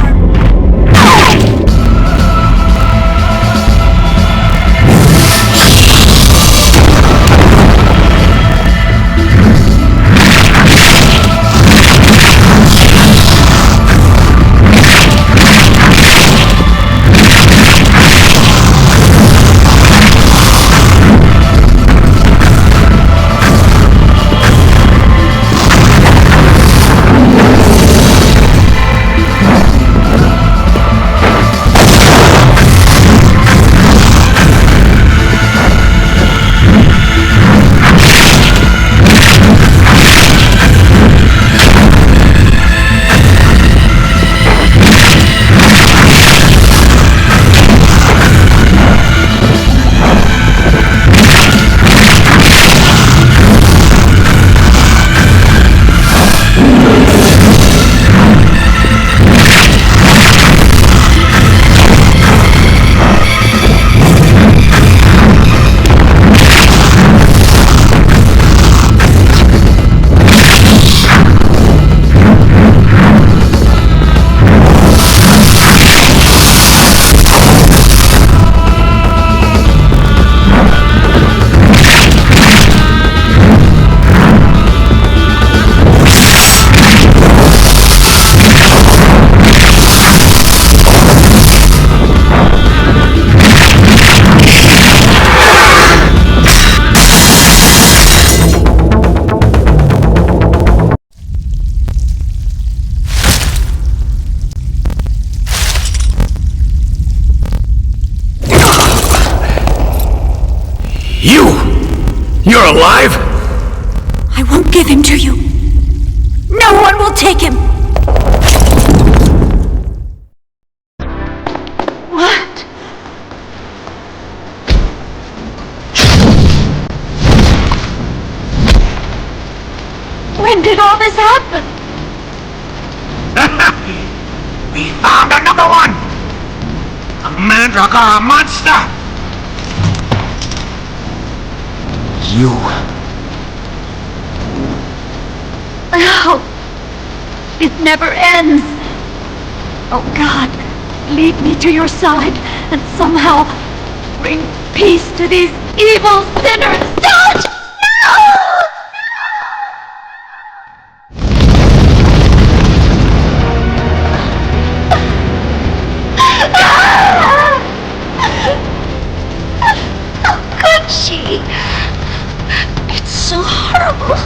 You're alive? I won't give him to you. No one will take him. What? When did all this happen? We found another one! A Mandragora monster! You... Oh, it never ends. Oh God, lead me to your side and somehow bring peace to these evil sinners. Don't! No! How could she? It's so horrible.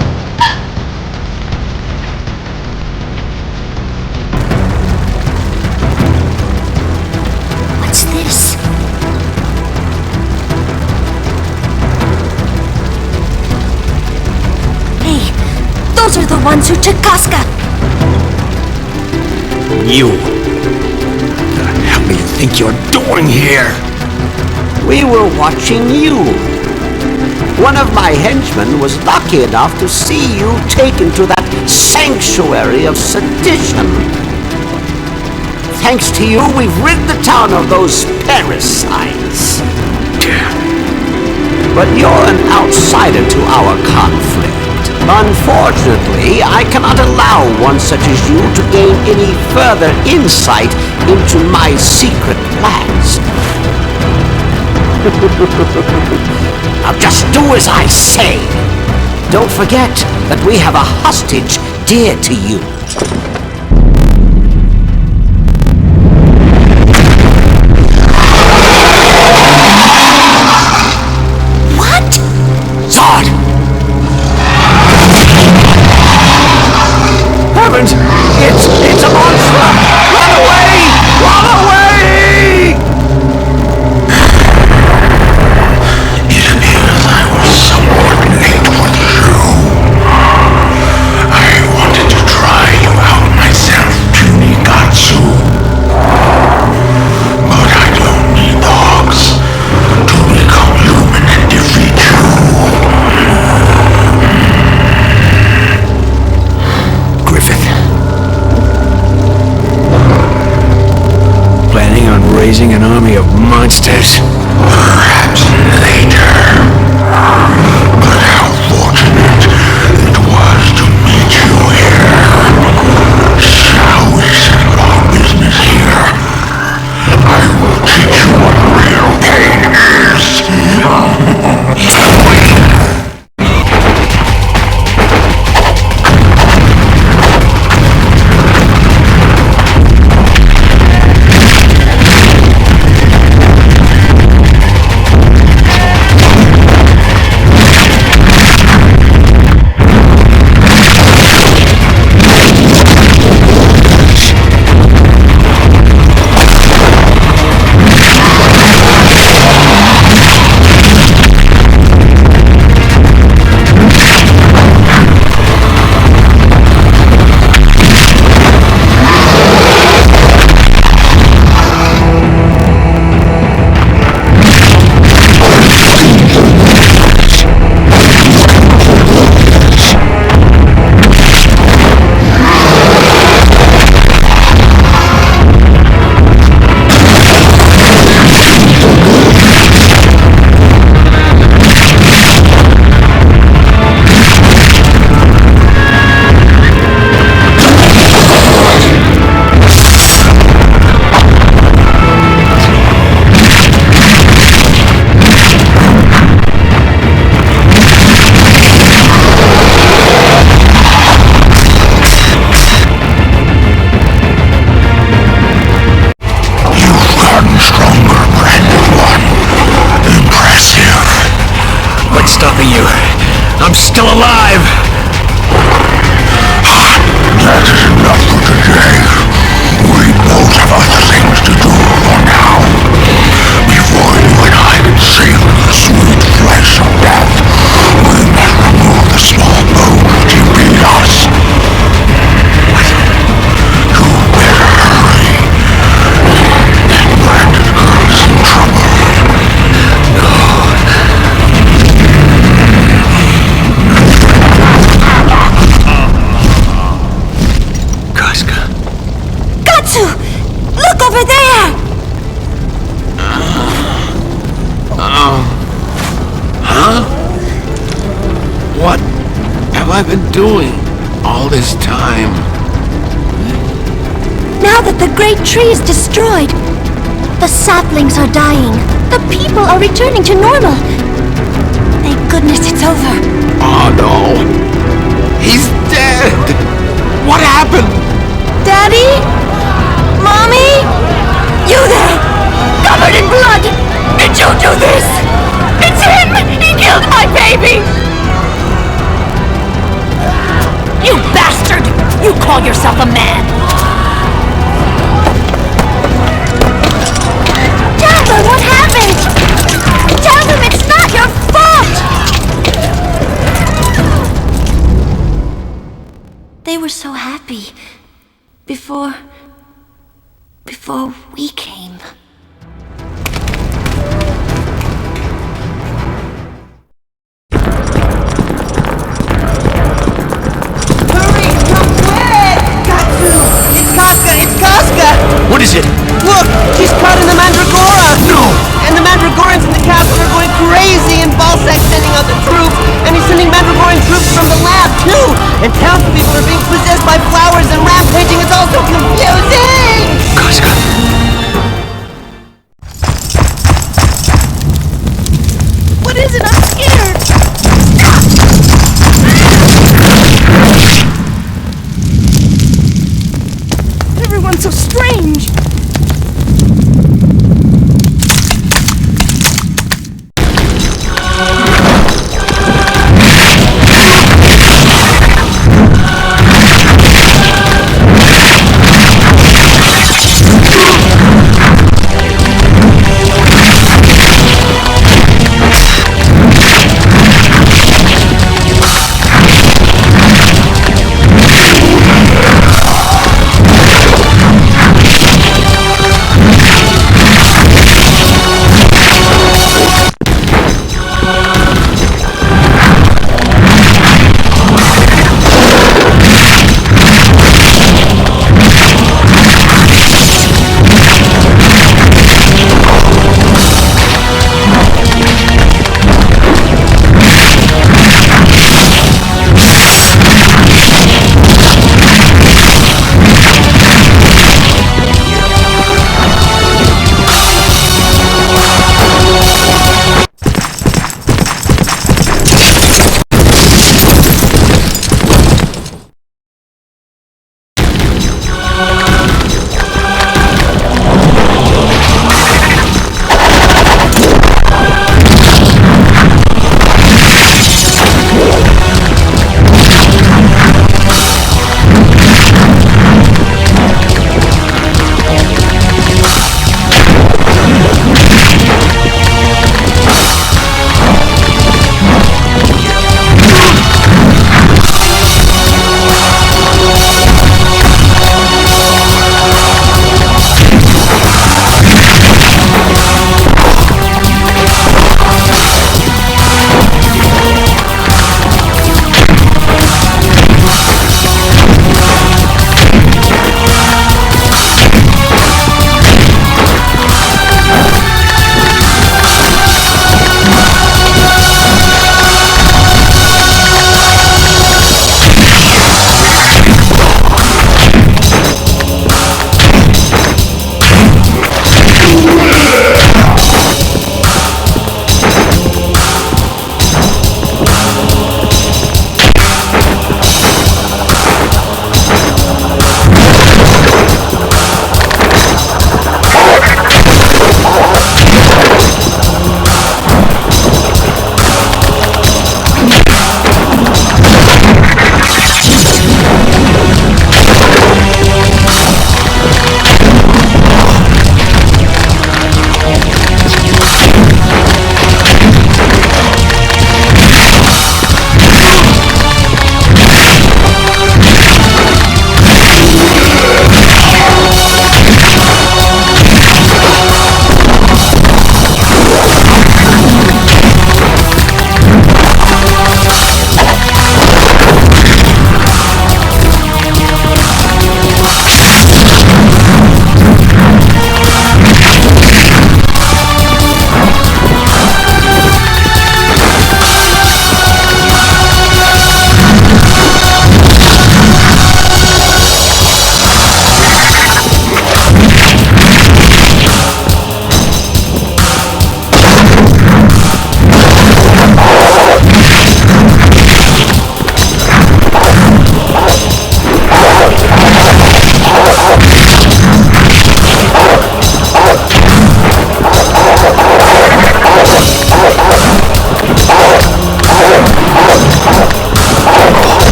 What's this? Hey, those are the ones who took Casca. You... What the hell do you think you're doing here? We were watching you. One of my henchmen was lucky enough to see you taken to that sanctuary of sedition. Thanks to you, we've rid the town of those parasites. But you're an outsider to our conflict. Unfortunately, I cannot allow one such as you to gain any further insight into my secret plans. Now just do as I say. Don't forget that we have a hostage dear to you. What? Sword! Heavens! It's a monster! Run away! Run away! raising an army of monsters. Perhaps later. But how fortunate it was to meet you here. Shall we settle our business here? I will teach you what real pain is. I'm still alive! That is enough for today. We both have other things to do for now. Before you and I can savor the sweet flesh of death, we must remove the small bone which impede us. You better hurry. That branded girl is in trouble. Casca. Gatsu! Look over there! Huh? What have I been doing all this time? Now that the great tree is destroyed, the saplings are dying. The people are returning to normal. Thank goodness it's over. Oh no! He's dead! What happened? Daddy? Mommy? You there! Covered in blood! Did you do this? It's him! He killed my baby! You bastard! You call yourself a man! Tell them what happened! Tell them it's not your fault! They were so happy. Before we came. Hurry! Come quick! Gatsu! It's Casca! It's Casca! What is it? Look! She's caught in the Mandragora! No! And the Mandragorans in the castle are going crazy, and Balzac's sending out the troops, and he's sending Mandragoran troops from the lab, too! And townspeople are being possessed by flowers and rampaging. It's all so confusing! Casca! What is it? I'm scared! Everyone's so strange!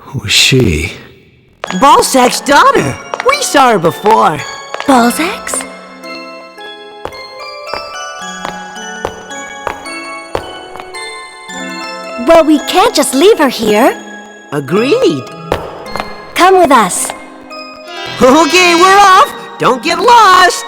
Who's she? Balzac's daughter. We saw her before. Balzac's? Well, we can't just leave her here. Agreed. Come with us. Okay, we're off. Don't get lost.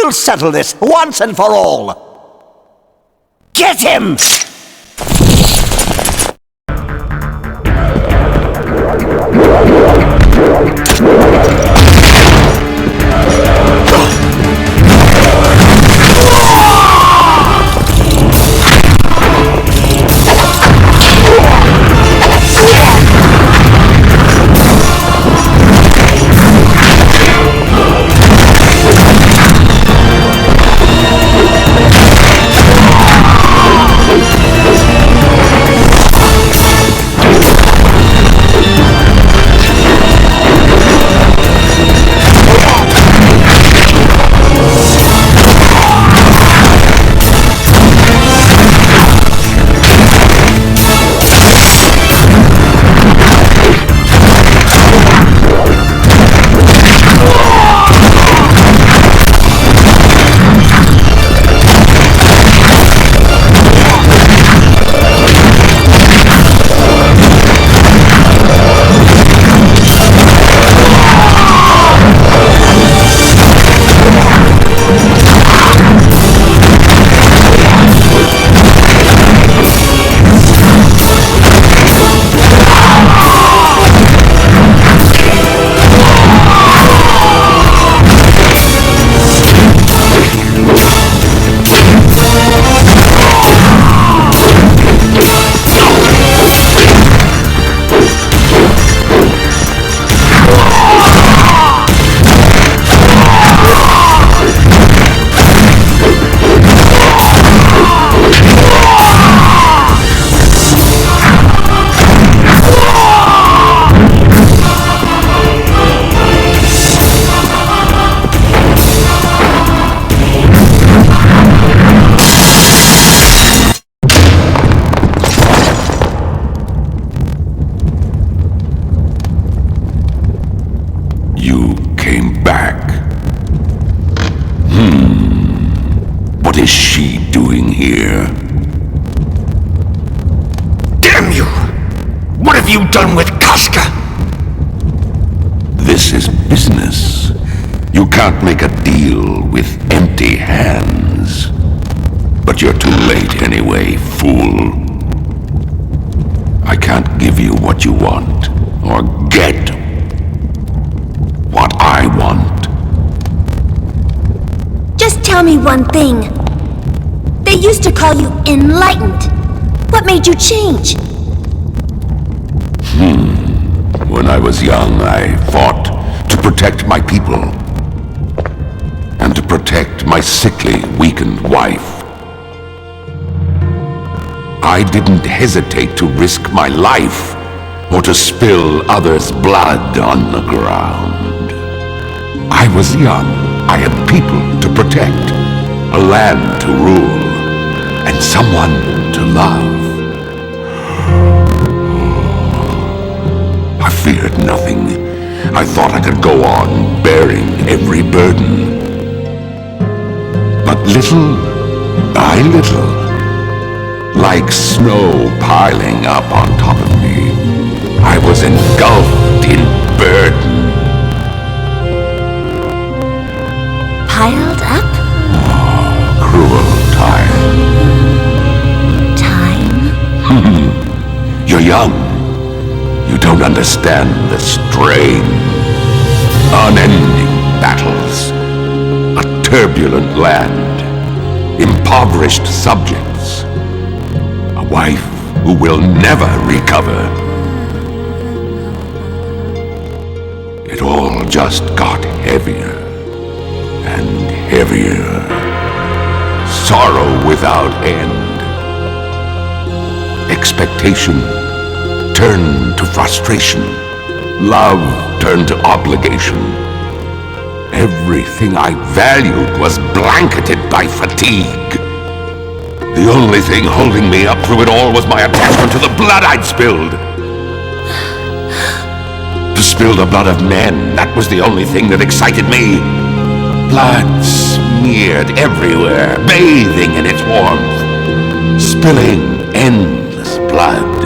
We'll settle this once and for all. Get him! What is she doing here? Damn you! What have you done with Casca? This is business. You can't make a deal with empty hands. But you're too late anyway, fool. I can't give you what you want, or get what I want. Just tell me one thing. They used to call you enlightened. What made you change? When I was young, I fought to protect my people. And to protect my sickly, weakened wife. I didn't hesitate to risk my life, or to spill others' blood on the ground. I was young. I had people to protect, a land to rule, and someone to love. I feared nothing. I thought I could go on bearing every burden. But little by little, like snow piling up on top of me, I was engulfed in burden. Piled up? Cruel time. Time? You're young. You don't understand the strain. Unending battles. A turbulent land. Impoverished subjects. A wife who will never recover. It all just got heavier and heavier. Sorrow without end. Expectation turned to frustration. Love turned to obligation. Everything I valued was blanketed by fatigue. The only thing holding me up through it all was my attachment to the blood I'd spilled. To spill the blood of men, that was the only thing that excited me. Blood smeared everywhere, bathing in its warmth. Spilling endless blood.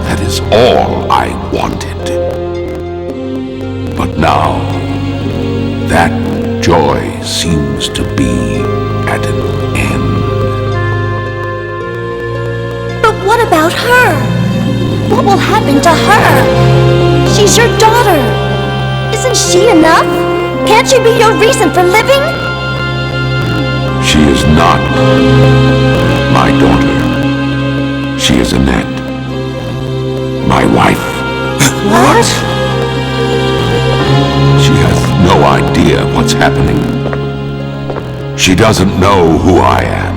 That is all I wanted. But now, that joy seems to be at an end. But what about her? What will happen to her? She's your daughter. Isn't she enough? Can't she be your reason for living? She is not my daughter. She is Annette, my wife. What? She has no idea what's happening. She doesn't know who I am.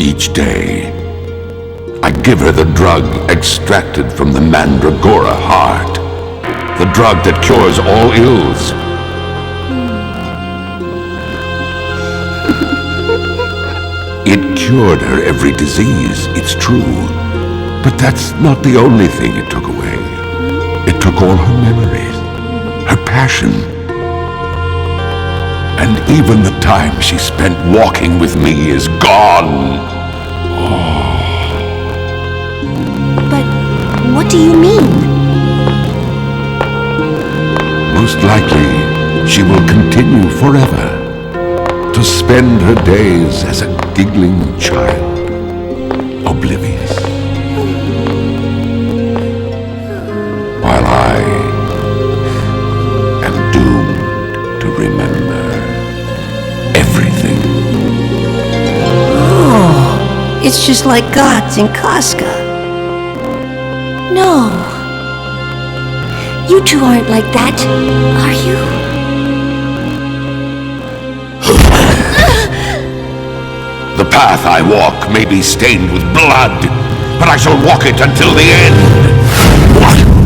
Each day, I give her the drug extracted from the Mandragora heart. The drug that cures all ills. It cured her every disease, it's true. But that's not the only thing it took away. It took all her memories, her passion, and even the time she spent walking with me is gone. But what do you mean? Most likely, she will continue forever to spend her days as a giggling child, oblivious. While I am doomed to remember everything. Oh, it's just like gods in Casca. No. You two aren't like that, are you? The path I walk may be stained with blood, but I shall walk it until the end. What?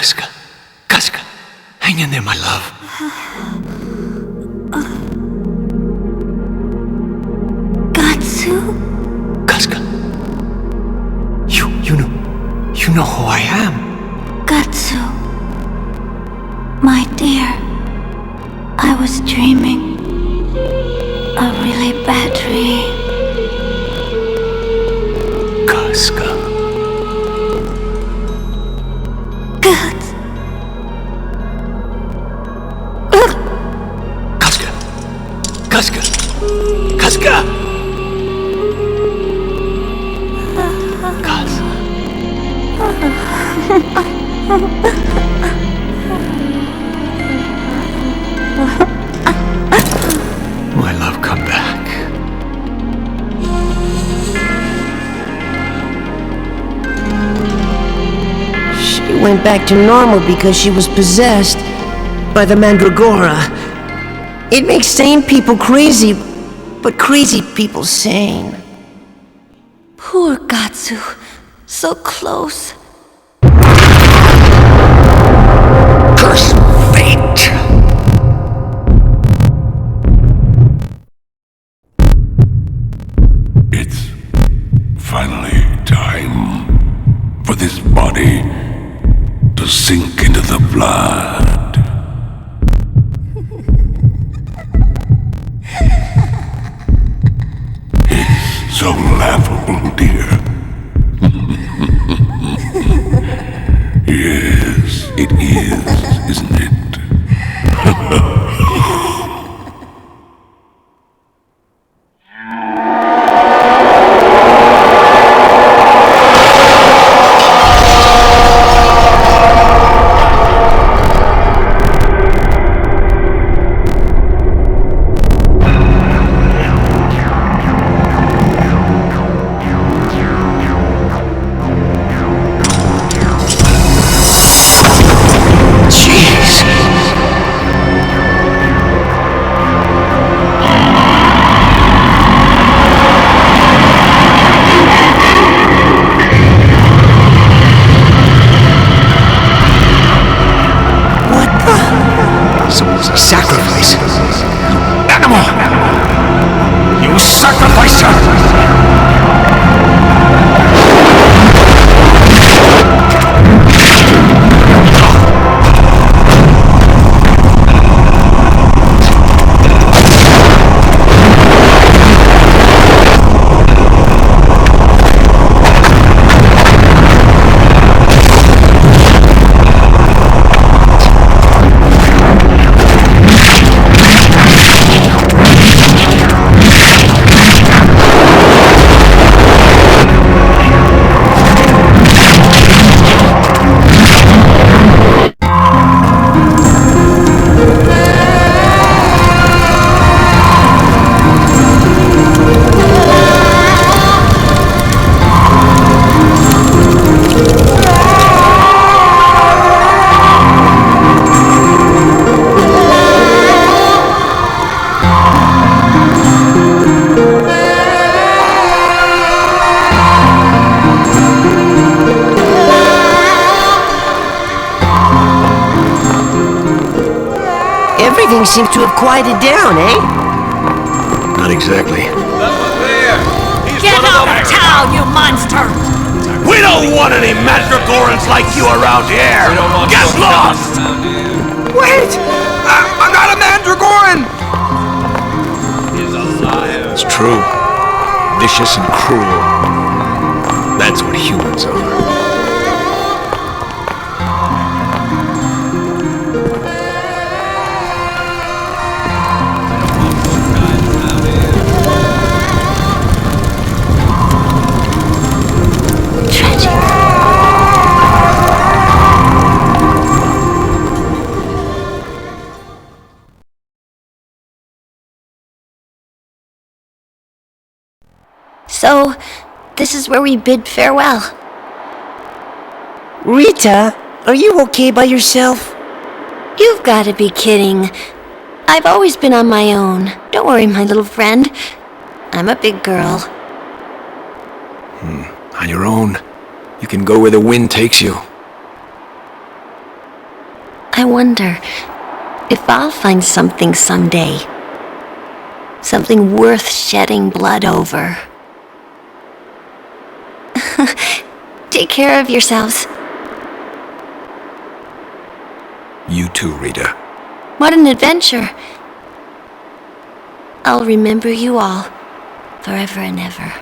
Casca. Casca. Hang in there, my love. Gatsu? Casca. You know who I am. Gatsu. My dear, I was dreaming. A really bad dream. Casca. Gatsu. Casca. Casca. Casca. My love, come back. She went back to normal because she was possessed by the Mandragora. It makes sane people crazy, but crazy people sane. Poor Gatsu. So close. Curse fate! It's finally time for this body to sink into the blood. It's so laughable, dear. Yes, it is, isn't it? Sacrifice! Animal! You sacrifice her! Everything seems to have quieted down, eh? Not exactly. Get out of town, you monster! We don't want any Mandragorans like you around here! Get lost! Wait! I'm not a Mandragoran! It's true. Vicious and cruel. That's what humans are. So, this is where we bid farewell. Rita, are you okay by yourself? You've got to be kidding. I've always been on my own. Don't worry, my little friend. I'm a big girl. On your own. You can go where the wind takes you. wonder if I'll find something someday. Something worth shedding blood over. Take care of yourselves. You too, Rita. What an adventure. I'll remember you all, forever and ever.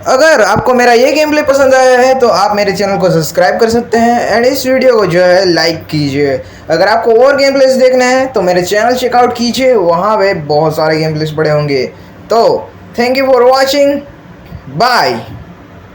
अगर आपको मेरा ये game play पसंद आया है तो आप मेरे चैनल को सब्सक्राइब कर सकते हैं एंड इस वीडियो को जो है लाइक कीजिए। अगर आपको और गेम प्लेस देखने हैं तो मेरे चैनल चेकआउट कीजिए, वहाँ पे बहुत सारे गेम प्लेस पड़े होंगे। तो thank you for watching, bye.